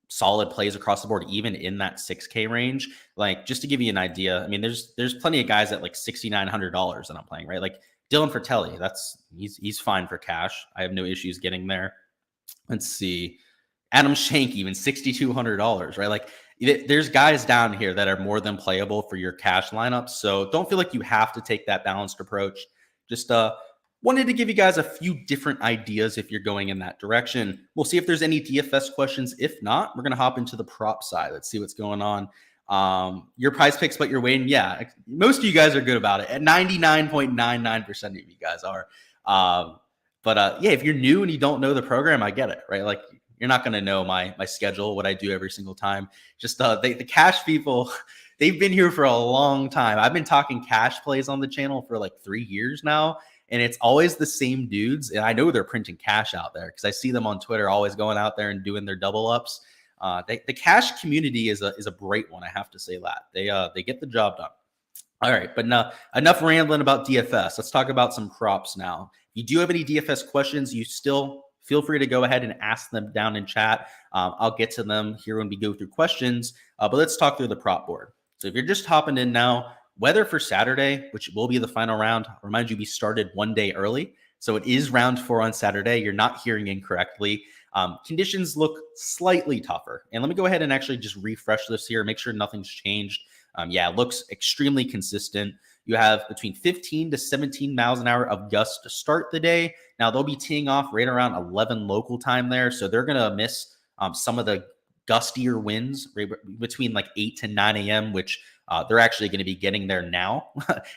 [SPEAKER 1] solid plays across the board, even in that 6K range. Like, just to give you an idea, I mean, there's plenty of guys at like $6,900 that I'm playing, right? Like Dylan Fratelli, he's fine for cash. I have no issues getting there. Let's see. Adam Shank, even $6,200, right? Like, there's guys down here that are more than playable for your cash lineup. So don't feel like you have to take that balanced approach. Just wanted to give you guys a few different ideas if you're going in that direction. We'll see if there's any DFS questions. If not, we're going to hop into the prop side. Let's see what's going on. Your prize picks, but your win. Yeah, most of you guys are good about it. At 99.99% of you guys are. Yeah, if you're new and you don't know the program, I get it, right? Like, you're not going to know my schedule, what I do every single time. Just the cash people, they've been here for a long time. I've been talking cash plays on the channel for like 3 years now, and it's always the same dudes. And I know they're printing cash out there because I see them on Twitter always going out there and doing their double ups. The cash community is a great one. I have to say that they get the job done. All right, but enough rambling about DFS. Let's talk about some props now. If you do have any DFS questions, you still feel free to go ahead and ask them down in chat. I'll get to them here when we go through questions, but let's talk through the prop board. So if you're just hopping in now, weather for Saturday, which will be the final round, I'll remind you we started one day early. So it is round 4 on Saturday. You're not hearing incorrectly. Conditions look slightly tougher. And let me go ahead and actually just refresh this here, make sure nothing's changed. Yeah, it looks extremely consistent. You have between 15 to 17 miles an hour of gusts to start the day. Now, they'll be teeing off right around 11 local time there. So they're going to miss some of the gustier winds right between like 8 to 9 a.m., which they're actually going to be getting there now.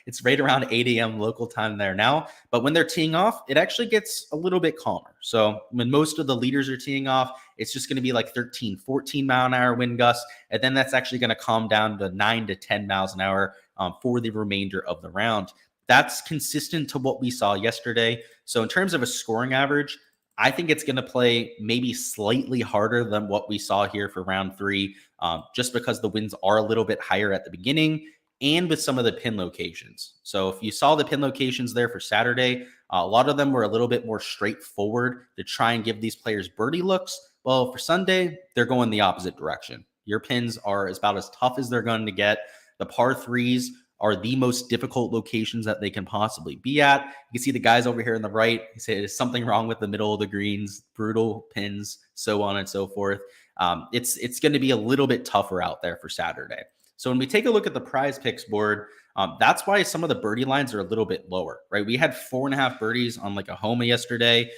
[SPEAKER 1] It's right around 8 a.m. local time there now. But when they're teeing off, it actually gets a little bit calmer. So when most of the leaders are teeing off, it's just going to be like 13, 14 mile an hour wind gusts. And then that's actually going to calm down to 9 to 10 miles an hour for the remainder of the round. That's consistent to what we saw yesterday. So in terms of a scoring average, I think it's going to play maybe slightly harder than what we saw here for round 3, just because the winds are a little bit higher at the beginning and with some of the pin locations. So if you saw the pin locations there for Saturday, a lot of them were a little bit more straightforward to try and give these players birdie looks. Well, for Sunday, they're going the opposite direction. Your pins are about as tough as they're going to get. The par 3s are the most difficult locations that they can possibly be at. You can see the guys over here on the right. He said there's something wrong with the middle of the greens, brutal pins, so on and so forth. It's going to be a little bit tougher out there for Saturday. So when we take a look at the prize picks board, that's why some of the birdie lines are a little bit lower, right? We had 4.5 birdies on like a Homa yesterday.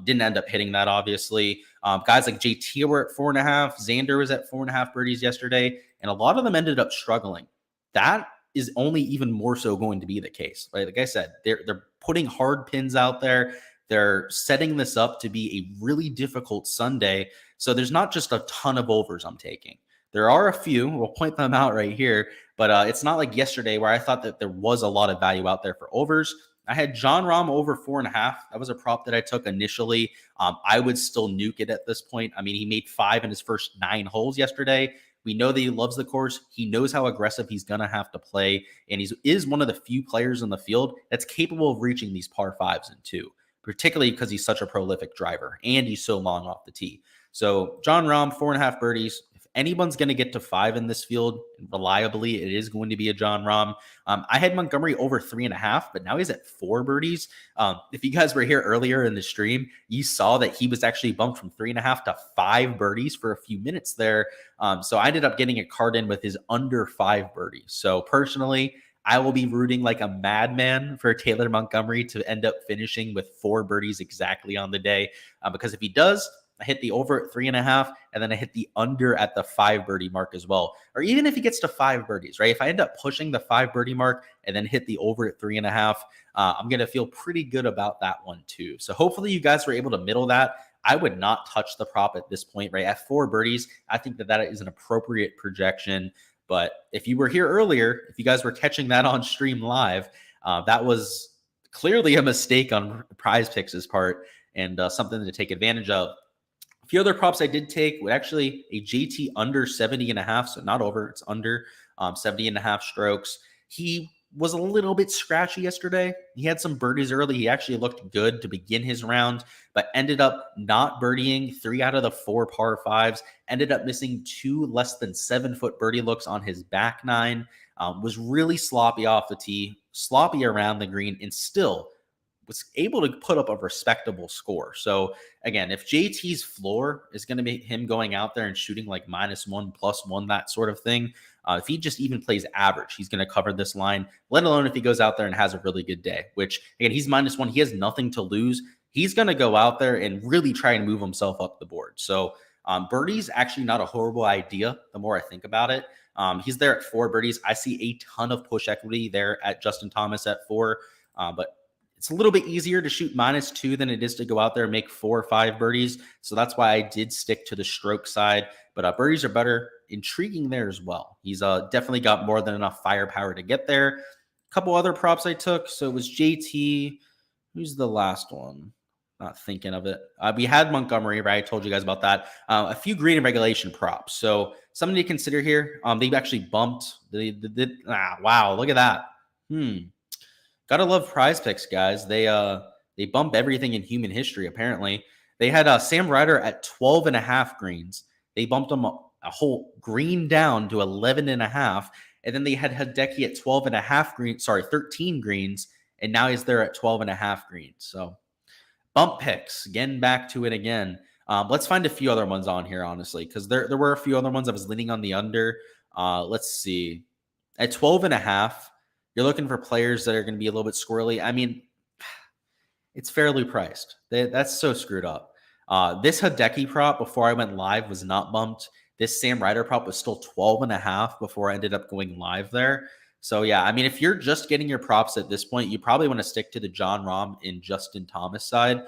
[SPEAKER 1] Didn't end up hitting that, obviously. Guys like JT were at 4.5. Xander was at 4.5 birdies yesterday, and a lot of them ended up struggling. That is only even more so going to be the case, right? Like I said, they're putting hard pins out there. They're setting this up to be a really difficult Sunday. So there's not just a ton of overs I'm taking. There are a few. We'll point them out right here, but it's not like yesterday where I thought that there was a lot of value out there for overs. I had John Rahm over 4.5. That was a prop that I took initially. I would still nuke it at this point. I mean, he made 5 in his first 9 holes yesterday. We know that he loves the course. He knows how aggressive he's going to have to play. And he is one of the few players in the field that's capable of reaching these par 5s and 2, particularly because he's such a prolific driver and he's so long off the tee. So John Rahm, 4.5 birdies. If anyone's going to get to 5 in this field reliably, it is going to be a John Rahm. I had Montgomery over 3.5, but now he's at 4 birdies. If you guys were here earlier in the stream, you saw that he was actually bumped from 3.5 to 5 birdies for a few minutes there. So I ended up getting a card in with his under 5 birdies. So personally, I will be rooting like a madman for Taylor Montgomery to end up finishing with 4 birdies exactly on the day, because if he does, I hit the over at 3.5, and then I hit the under at the 5 birdie mark as well. Or even if he gets to 5 birdies, right? If I end up pushing the 5 birdie mark and then hit the over at 3.5, I'm going to feel pretty good about that one too. So hopefully you guys were able to middle that. I would not touch the prop at this point, right? At 4 birdies, I think that is an appropriate projection. But if you were here earlier, if you guys were catching that on stream live, that was clearly a mistake on Prize Picks' part, and something to take advantage of. A few other props I did take were actually a JT under 70.5, so not over, it's under 70.5 strokes. He was a little bit scratchy yesterday. He had some birdies early. He actually looked good to begin his round, but ended up not birdieing 3 out of the 4 par 5s, ended up missing 2 less than 7-foot birdie looks on his back 9, was really sloppy off the tee, sloppy around the green, and still was able to put up a respectable score. So again, if JT's floor is going to be him going out there and shooting like -1, +1, that sort of thing, if he just even plays average, he's going to cover this line, let alone if he goes out there and has a really good day, which again, he's -1. He has nothing to lose. He's going to go out there and really try and move himself up the board. So birdie's actually not a horrible idea the more I think about it. He's there at 4 birdies. I see a ton of push equity there at Justin Thomas at 4, but it's a little bit easier to shoot -2 than it is to go out there and make 4 or 5 birdies. So that's why I did stick to the stroke side. But birdies are better, intriguing there as well. He's definitely got more than enough firepower to get there. A couple other props I took. So it was JT. Who's the last one? Not thinking of it. We had Montgomery, right? I told you guys about that. A few green and regulation props. So something to consider here. They've actually bumped. Wow, look at that. Gotta love Prize Picks, guys. They bump everything in human history, apparently. They had Sam Ryder at 12.5 greens. They bumped him a whole green down to 11.5. And then they had Hideki at 12.5 greens, 13 greens. And now he's there at 12.5 greens. So bump picks, getting back to it again. Let's find a few other ones on here, honestly, because there were a few other ones I was leaning on the under. Let's see. At 12.5, you're looking for players that are going to be a little bit squirrely. I mean, it's fairly priced. That's so screwed up. This Hideki prop before I went live was not bumped. This Sam Ryder prop was still 12.5 before I ended up going live there. So yeah, I mean, if you're just getting your props at this point, you probably want to stick to the John Rahm and Justin Thomas side,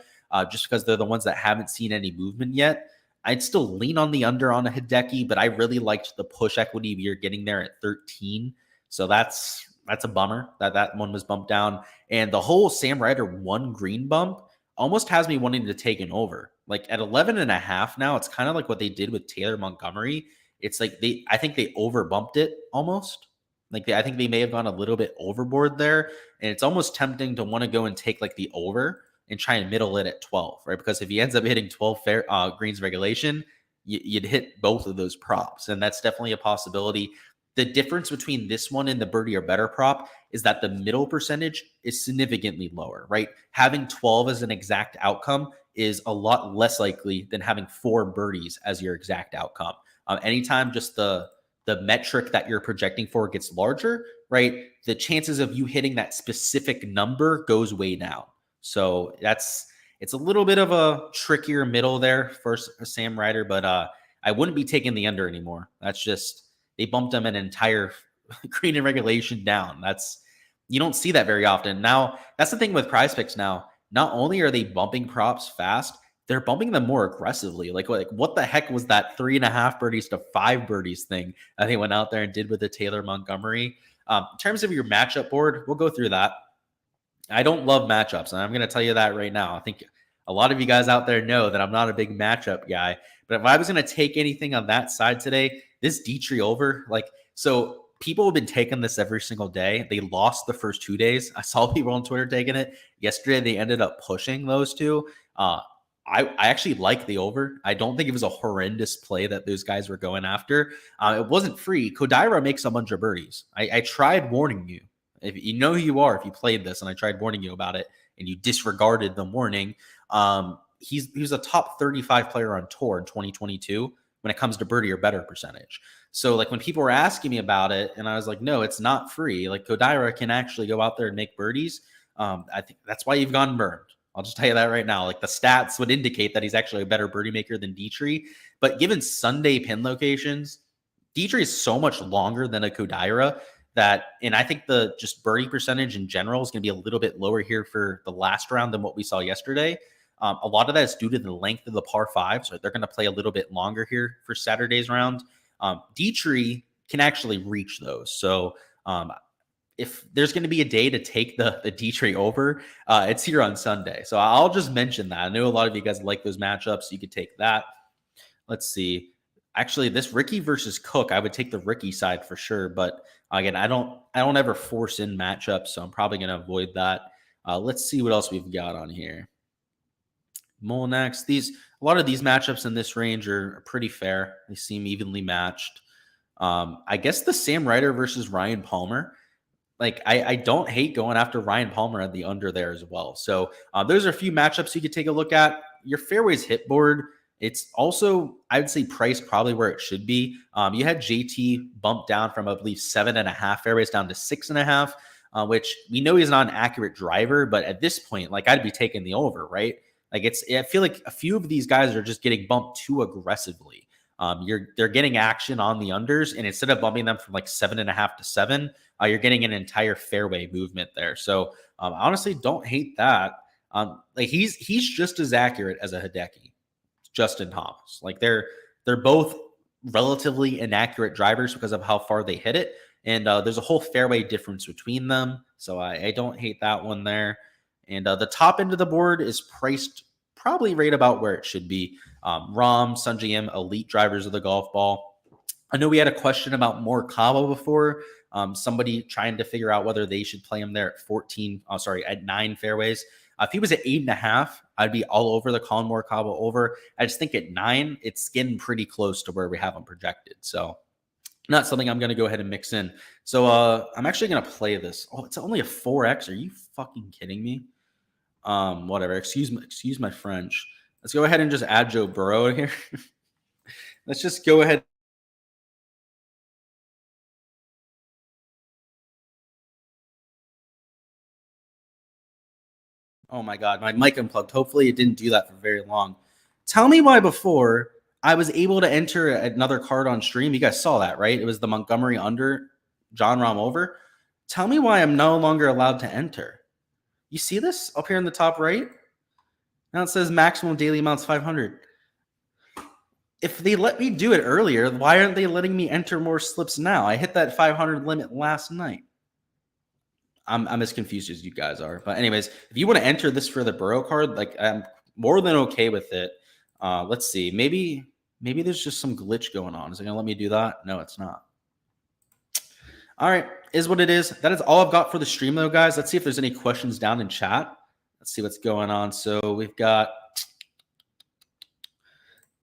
[SPEAKER 1] just because they're the ones that haven't seen any movement yet. I'd still lean on the under on a Hideki, but I really liked the push equity you're getting there at 13. So that's a bummer that one was bumped down. And the whole Sam Ryder 1 green bump almost has me wanting to take an over. Like at 11.5 now, it's kind of like what they did with Taylor Montgomery. It's like I think they over bumped it almost. Like I think they may have gone a little bit overboard there. And it's almost tempting to want to go and take like the over and try and middle it at 12, right? Because if he ends up hitting 12 greens regulation, you'd hit both of those props. And that's definitely a possibility. The difference between this one and the birdie or better prop is that the middle percentage is significantly lower, right? Having 12 as an exact outcome is a lot less likely than having 4 birdies as your exact outcome. Anytime just the metric that you're projecting for gets larger, right? The chances of you hitting that specific number goes way down. So it's a little bit of a trickier middle there for Sam Ryder, but I wouldn't be taking the under anymore. That's just, they bumped him an entire green and regulation down. You don't see that very often. Now, that's the thing with Prize Picks now. Not only are they bumping props fast, they're bumping them more aggressively. Like what the heck was that 3.5 birdies to 5 birdies thing that they went out there and did with the Taylor Montgomery? In terms of your matchup board, we'll go through that. I don't love matchups, and I'm going to tell you that right now. I think a lot of you guys out there know that I'm not a big matchup guy. But if I was going to take anything on that side today, this Dietrich over, so people have been taking this every single day. They lost the first 2 days. I saw people on Twitter taking it. Yesterday, they ended up pushing those two. I actually like the over. I don't think it was a horrendous play that those guys were going after. It wasn't free. Kodaira makes a bunch of birdies. I tried warning you. If you know who you are, if you played this, and I tried warning you about it, and you disregarded the warning, he was a top 35 player on tour in 2022 when it comes to birdie or better percentage. So when people were asking me about it, and I was like, no, it's not free. Kodaira can actually go out there and make birdies. I think that's why you've gotten burned. I'll just tell you that right now. Like the stats would indicate that he's actually a better birdie maker than Dietrich. But given Sunday pin locations, Dietrich is so much longer than a Kodaira and I think the just birdie percentage in general is going to be a little bit lower here for the last round than what we saw yesterday. A lot of that is due to the length of the par five. So they're going to play a little bit longer here for Saturday's round. Dietrich can actually reach those. So if there's going to be a day to take the Dietrich over, it's here on Sunday. So I'll just mention that. I know a lot of you guys like those matchups. So you could take that. Let's see. Actually, this Ricky versus Cook, I would take the Ricky side for sure. But again, I don't ever force in matchups, so I'm probably going to avoid that. Let's see what else we've got on here. Molinax. A lot of these matchups in this range are pretty fair. They seem evenly matched. I guess the Sam Ryder versus Ryan Palmer. Like I don't hate going after Ryan Palmer at the under there as well. So those are a few matchups you could take a look at. Your fairways hit board. It's also, I would say, priced probably where it should be. You had JT bumped down from, I believe, 7.5 fairways down to 6.5, which we know he's not an accurate driver, but at this point, like I'd be taking the over, right? Like I feel like a few of these guys are just getting bumped too aggressively. They're getting action on the unders, and instead of bumping them from like 7.5 to 7, you're getting an entire fairway movement there. So honestly, don't hate that. Like he's just as accurate as a Hideki, Justin Thomas. Like they're both relatively inaccurate drivers because of how far they hit it, and there's a whole fairway difference between them. So I don't hate that one there. And the top end of the board is priced probably right about where it should be. Rahm, Sungjae Im, elite drivers of the golf ball. I know we had a question about Morikawa before. Somebody trying to figure out whether they should play him there at 9 fairways. If he was at 8.5, I'd be all over the Colin Morikawa over. I just think at 9, it's getting pretty close to where we have him projected. So not something I'm going to go ahead and mix in. So I'm actually going to play this. Oh, it's only a 4X. Are you fucking kidding me? Whatever. Excuse my French. Let's go ahead and just add Joe Burrow here. Let's just go ahead. Oh my God, my mic unplugged. Hopefully it didn't do that for very long. Tell me why before I was able to enter another card on stream. You guys saw that, right? It was the Montgomery under, John Rahm over. Tell me why I'm no longer allowed to enter. You see this up here in the top right? Now it says maximum daily amounts 500. If they let me do it earlier, why aren't they letting me enter more slips now? I hit that 500 limit last night. I'm as confused as you guys are. But anyways, if you want to enter this for the Burrow card, like I'm more than okay with it. Let's see. Maybe there's just some glitch going on. Is it going to let me do that? No, it's not. All right. Is what it is. That is all I've got for the stream, though, guys. Let's see if there's any questions down in chat. Let's see what's going on. So we've got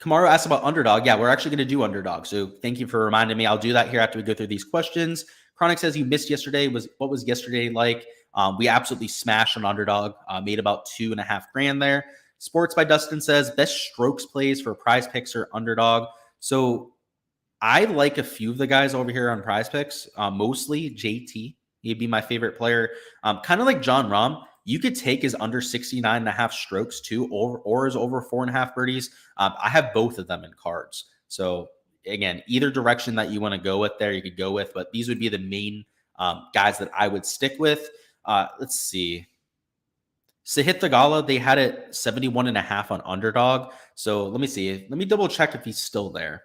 [SPEAKER 1] Kamaru asked about underdog. Yeah, we're actually going to do underdog. So thank you for reminding me. I'll do that here after we go through these questions. Chronic says you missed yesterday. What was yesterday like? We absolutely smashed on underdog. Made about $2.5 there. Sports by Dustin says best strokes plays for prize picks or underdog. So I like a few of the guys over here on prize picks, mostly JT. He'd be my favorite player. Kind of like John Rahm. You could take his under 69.5 strokes too, or his over 4.5 birdies. I have both of them in cards. So again, either direction that you want to go with there, you could go with, but these would be the main guys that I would stick with. Let's see. Sahith Theegala, they had it 71.5 on underdog. So let me see. Let me double check if he's still there.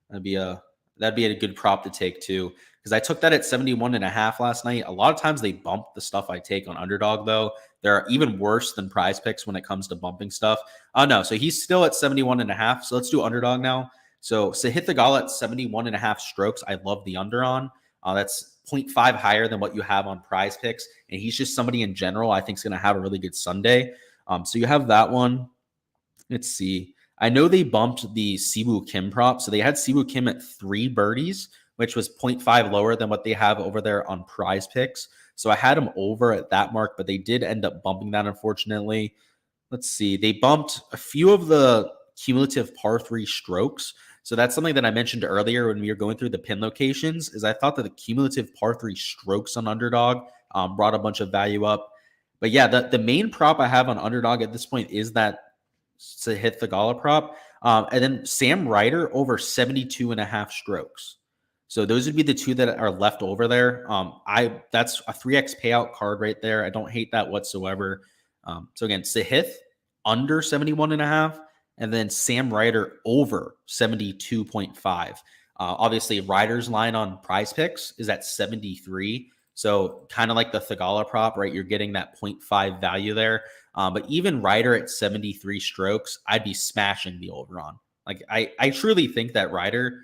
[SPEAKER 1] That'd be a good prop to take too, because I took that at 71.5 last night. A lot of times they bump the stuff I take on underdog, though. They're even worse than prize picks when it comes to bumping stuff. No, so he's still at 71.5. So let's do underdog now. So Sahith Theegala at 71.5 strokes. I love the under on. That's 0.5 higher than what you have on prize picks. And he's just somebody in general I think is going to have a really good Sunday. So you have that one. Let's see. I know they bumped the Siwoo Kim prop. So they had Siwoo Kim at 3 birdies, which was 0.5 lower than what they have over there on prize picks. So I had him over at that mark, but they did end up bumping that, unfortunately. Let's see. They bumped a few of the cumulative par 3 strokes. So that's something that I mentioned earlier when we were going through the pin locations, is I thought that the cumulative par 3 strokes on underdog brought a bunch of value up. But yeah, the main prop I have on underdog at this point is that to hit the Gala prop. And then Sam Ryder over 72.5 strokes. So those would be the two that are left over there. That's a 3x payout card right there. I don't hate that whatsoever. So again, Sahith under 71.5, and then Sam Ryder over 72.5. Obviously, Ryder's line on Prize Picks is at 73. So kind of like the Thagala prop, right? You're getting that 0.5 value there. But even Ryder at 73 strokes, I'd be smashing the over on. Like I truly think that Ryder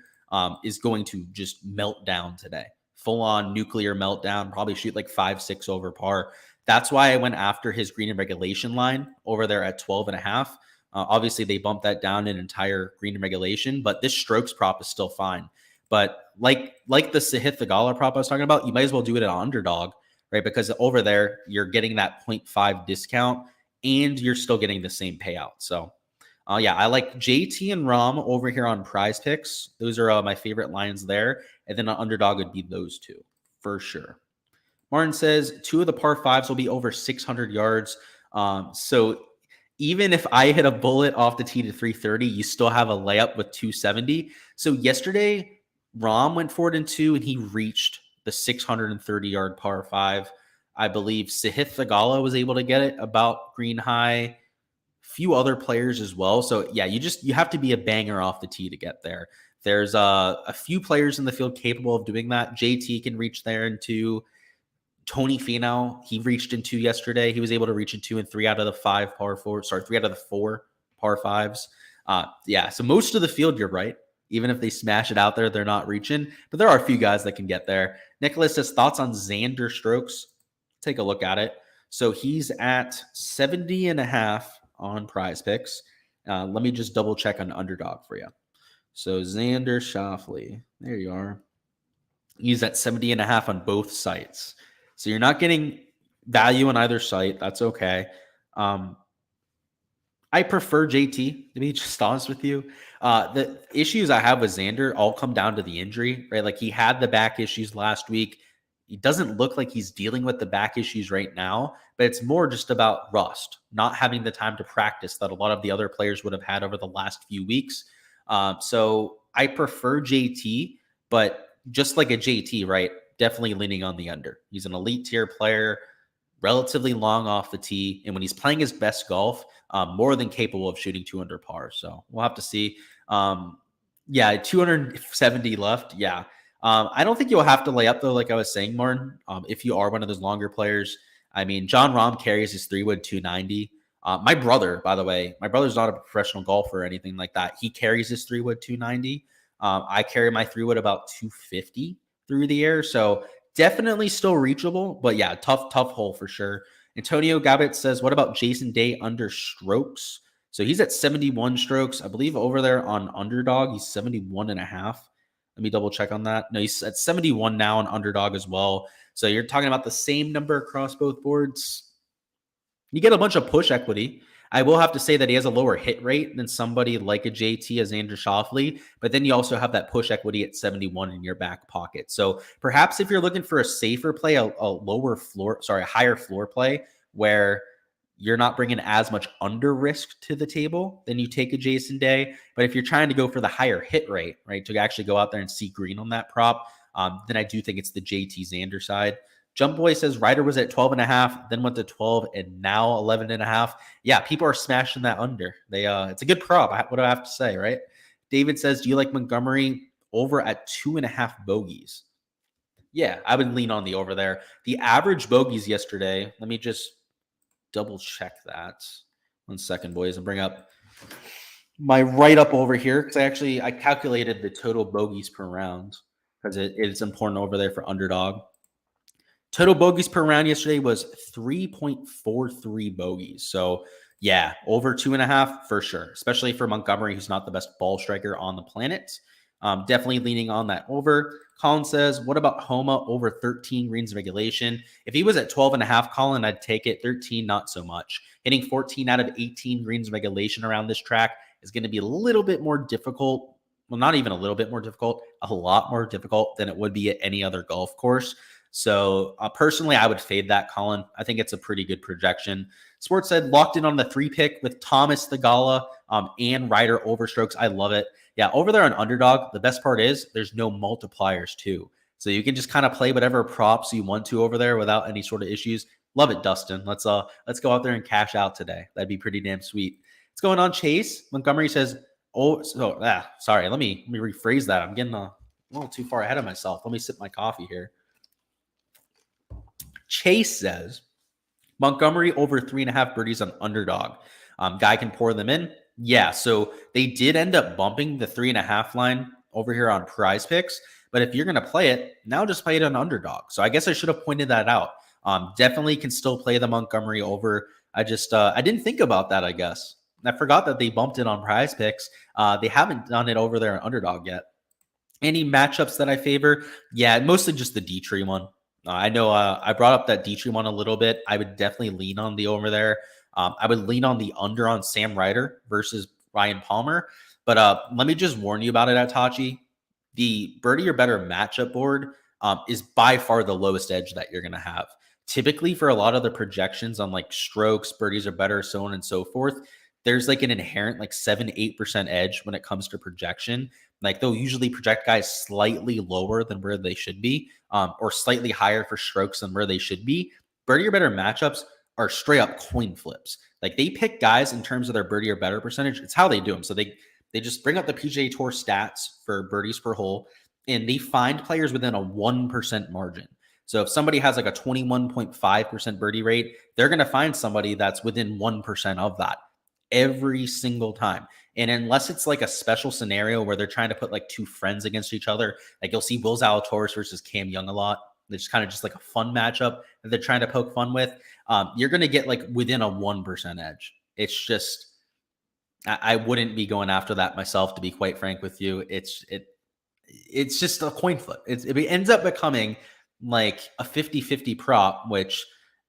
[SPEAKER 1] is going to just melt down today. Full on nuclear meltdown, probably shoot like 5-6 over par. That's why I went after his green and regulation line over there at 12.5. Obviously, they bumped that down an entire green and regulation, but this strokes prop is still fine. But like the Sahith Thagala prop I was talking about, you might as well do it at underdog, right? Because over there, you're getting that 0.5 discount and you're still getting the same payout. So, yeah, I like JT and Rom over here on Prize Picks. Those are my favorite lines there. And then on underdog would be those two for sure. Martin says 2 of the par 5s will be over 600 yards. So even if I hit a bullet off the tee to 330, you still have a layup with 270. So yesterday, Rom went 4-2 and he reached the 630-yard par 5. I believe Sahith Thagala was able to get it about green high. Few other players as well. So yeah, you have to be a banger off the tee to get there. There's a few players in the field capable of doing that. JT can reach there in 2. Tony Finau, he reached in 2 yesterday. He was able to reach in 2 and 3 out of the 5 par 4. Sorry, 3 out of the 4 par 5s. Yeah, so most of the field, you're right. Even if they smash it out there, they're not reaching. But there are a few guys that can get there. Nicholas says, thoughts on Xander strokes? Take a look at it. So he's at 70.5 on Prize Picks. Let me just double check on underdog for you. So Xander Schauffele, there you are. He's at 70.5 on both sites. So you're not getting value on either site. That's okay. I prefer JT, to be just honest with you. The issues I have with Xander all come down to the injury, right? Like he had the back issues last week. He doesn't look like he's dealing with the back issues right now, but it's more just about rust, not having the time to practice that a lot of the other players would have had over the last few weeks. So I prefer JT, but just like a JT, right? Definitely leaning on the under. He's an elite tier player, relatively long off the tee. And when he's playing his best golf, more than capable of shooting 2 under par. So we'll have to see. Yeah, 270 left. Yeah. I don't think you'll have to lay up, though, like I was saying, Martin. If you are one of those longer players, I mean, John Rahm carries his 3-wood 290. My brother, by the way, my brother's not a professional golfer or anything like that. He carries his 3-wood 290. I carry my 3-wood about 250 through the air. So definitely still reachable, but yeah, tough hole for sure. Antonio Gabbett says, what about Jason Day under strokes? So he's at 71 strokes. I believe over there on underdog, he's 71.5. Let me double check on that. No, he's at 71 now on underdog as well. So you're talking about the same number across both boards. You get a bunch of push equity. I will have to say that he has a lower hit rate than somebody like a JT as Xander Schauffele, but then you also have that push equity at 71 in your back pocket. So perhaps if you're looking for a safer play, a higher floor play where you're not bringing as much under risk to the table, then you take a Jason Day. But if you're trying to go for the higher hit rate, right, to actually go out there and see green on that prop, then I do think it's the JT Xander side. Jump Boy says Ryder was at 12.5, then went to 12, and now 11.5. Yeah, people are smashing that under. It's a good prop. What do I have to say, right? David says, do you like Montgomery over at 2.5 bogeys? Yeah, I would lean on the over there. The average bogeys yesterday, let me just double check that. 1 second, boys, and bring up my write-up over here because I calculated the total bogeys per round because it's important over there for underdog. Total bogeys per round yesterday was 3.43 bogeys. So, yeah, over 2.5 for sure, especially for Montgomery, who's not the best ball striker on the planet. Definitely leaning on that over. Colin says, what about Homa over 13 greens regulation? If he was at 12.5, Colin, I'd take it. 13, not so much. Hitting 14 out of 18 greens regulation around this track is going to be a little bit more difficult. Well, not even a little bit more difficult, a lot more difficult than it would be at any other golf course. So personally, I would fade that, Colin. I think it's a pretty good projection. Sports said locked in on the 3 pick with Thomas Thigala and Ryder overstrokes. I love it. Yeah, over there on Underdog, the best part is there's no multipliers too. So you can just kind of play whatever props you want to over there without any sort of issues. Love it, Dustin. Let's go out there and cash out today. That'd be pretty damn sweet. What's going on, Chase? Montgomery says, sorry. Let me rephrase that. I'm getting a little too far ahead of myself. Let me sip my coffee here. Chase says Montgomery over 3.5 birdies on Underdog. Guy can pour them in. Yeah, so they did end up bumping the 3.5 line over here on Prize Picks. But if you're going to play it, now just play it on Underdog. So I guess I should have pointed that out. Definitely can still play the Montgomery over. I didn't think about that, I guess. I forgot that they bumped it on Prize Picks. They haven't done it over there on Underdog yet. Any matchups that I favor? Yeah, mostly just the Dietrich one. I know I brought up that Dietrich one a little bit. I would definitely lean on the over there. I would lean on the under on Sam Ryder versus Ryan Palmer. But let me just warn you about it, Atachi. The birdie or better matchup board is by far the lowest edge that you're going to have. Typically, for a lot of the projections on like strokes, birdies are better, so on and so forth, there's like an inherent like 7-8% edge when it comes to projection. Like they'll usually project guys slightly lower than where they should be, or slightly higher for strokes than where they should be. Birdie or better matchups are straight up coin flips. Like they pick guys in terms of their birdie or better percentage. It's how they do them. So they just bring up the PGA Tour stats for birdies per hole, and they find players within a 1% margin. So if somebody has like a 21.5% birdie rate, they're going to find somebody that's within 1% of that every single time. And unless it's like a special scenario where they're trying to put like two friends against each other, like you'll see Will Zalatoris versus Cam Young a lot. It's kind of just like a fun matchup that they're trying to poke fun with. You're going to get like within a 1% edge. It's just, I wouldn't be going after that myself, to be quite frank with you. It's just a coin flip. It ends up becoming like a 50-50 prop, which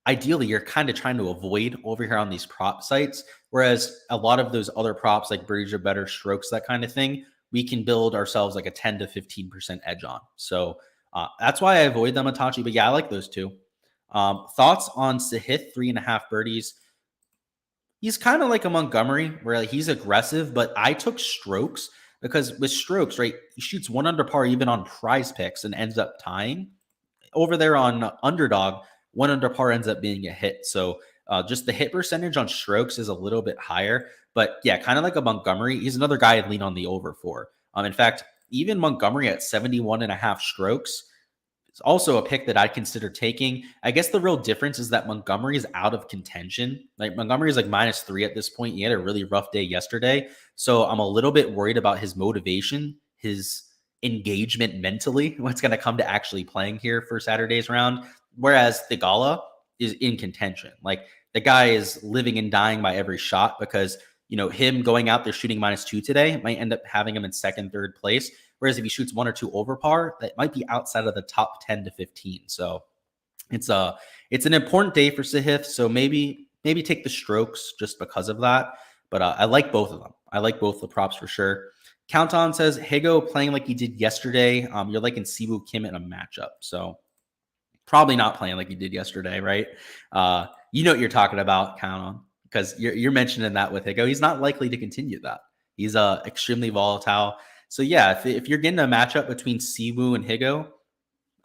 [SPEAKER 1] ideally you're kind of trying to avoid over here on these prop sites. Whereas a lot of those other props like birdies or better strokes, that kind of thing, we can build ourselves like a 10 to 15% edge on. So that's why I avoid them, Atachi. But yeah, I like those two. Thoughts on Sahith, 3.5 birdies. He's kind of like a Montgomery where like he's aggressive, but I took strokes because with strokes, right, he shoots 1 under par even on Prize Picks and ends up tying. Over there on Underdog, 1 under par ends up being a hit. So just the hit percentage on strokes is a little bit higher. But yeah, kind of like a Montgomery. He's another guy I'd lean on the over for. In fact, even Montgomery at 71.5 strokes is also a pick that I'd consider taking. I guess the real difference is that Montgomery is out of contention. Like Montgomery is like -3 at this point. He had a really rough day yesterday. So I'm a little bit worried about his motivation, his engagement mentally, what's going to come to actually playing here for Saturday's round. Whereas Thigala is in contention. Like the guy is living and dying by every shot because, you know, him going out there shooting -2 today might end up having him in second, third place. Whereas if he shoots 1 or 2 over par, that might be outside of the top 10 to 15. So it's an important day for Sahith. So maybe take the strokes just because of that. But I like both of them. I like both the props for sure. Count On says, Higo playing like he did yesterday. You're liking Siwoo Kim in a matchup. So probably not playing like he did yesterday, right? You know what you're talking about, Count On, because you're mentioning that with Higo. He's not likely to continue that. He's extremely volatile. So yeah, if you're getting a matchup between Siwoo and Higo,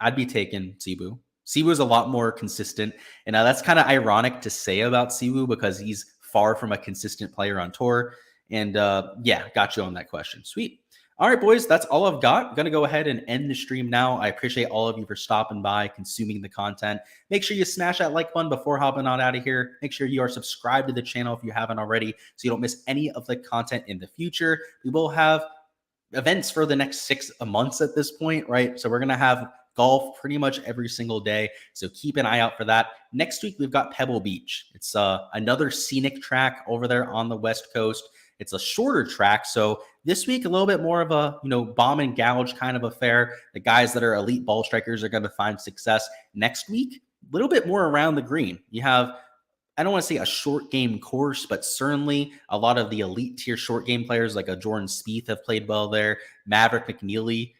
[SPEAKER 1] I'd be taking Siwoo. Siwoo is a lot more consistent. And that's kind of ironic to say about Siwoo because he's far from a consistent player on tour. And yeah, got you on that question. Sweet. All right, boys, that's all I've got. I'm going to go ahead and end the stream now. I appreciate all of you for stopping by, consuming the content. Make sure you smash that like button before hopping on out of here. Make sure you are subscribed to the channel if you haven't already so you don't miss any of the content in the future. We will have events for the next 6 months at this point, right? So we're going to have golf pretty much every single day. So keep an eye out for that. Next week, we've got Pebble Beach. It's another scenic track over there on the West Coast. It's a shorter track. So this week, a little bit more of a, bomb and gouge kind of affair. The guys that are elite ball strikers are going to find success. Next week, a little bit more around the green. You have, I don't want to say a short game course, but certainly a lot of the elite tier short game players like a Jordan Spieth have played well there. Maverick McNeely,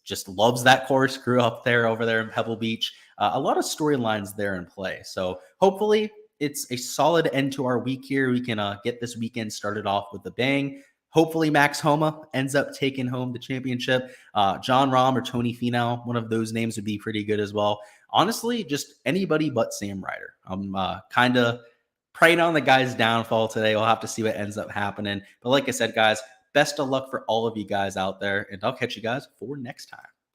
[SPEAKER 1] just loves that course, grew up there over there in Pebble Beach. A lot of storylines there in play. So hopefully it's a solid end to our week here. We can get this weekend started off with a bang. Hopefully Max Homa ends up taking home the championship. John Rahm or Tony Finau, one of those names would be pretty good as well. Honestly, just anybody but Sam Ryder. I'm kind of praying on the guy's downfall today. We'll have to see what ends up happening. But like I said, guys, best of luck for all of you guys out there, and I'll catch you guys for next time.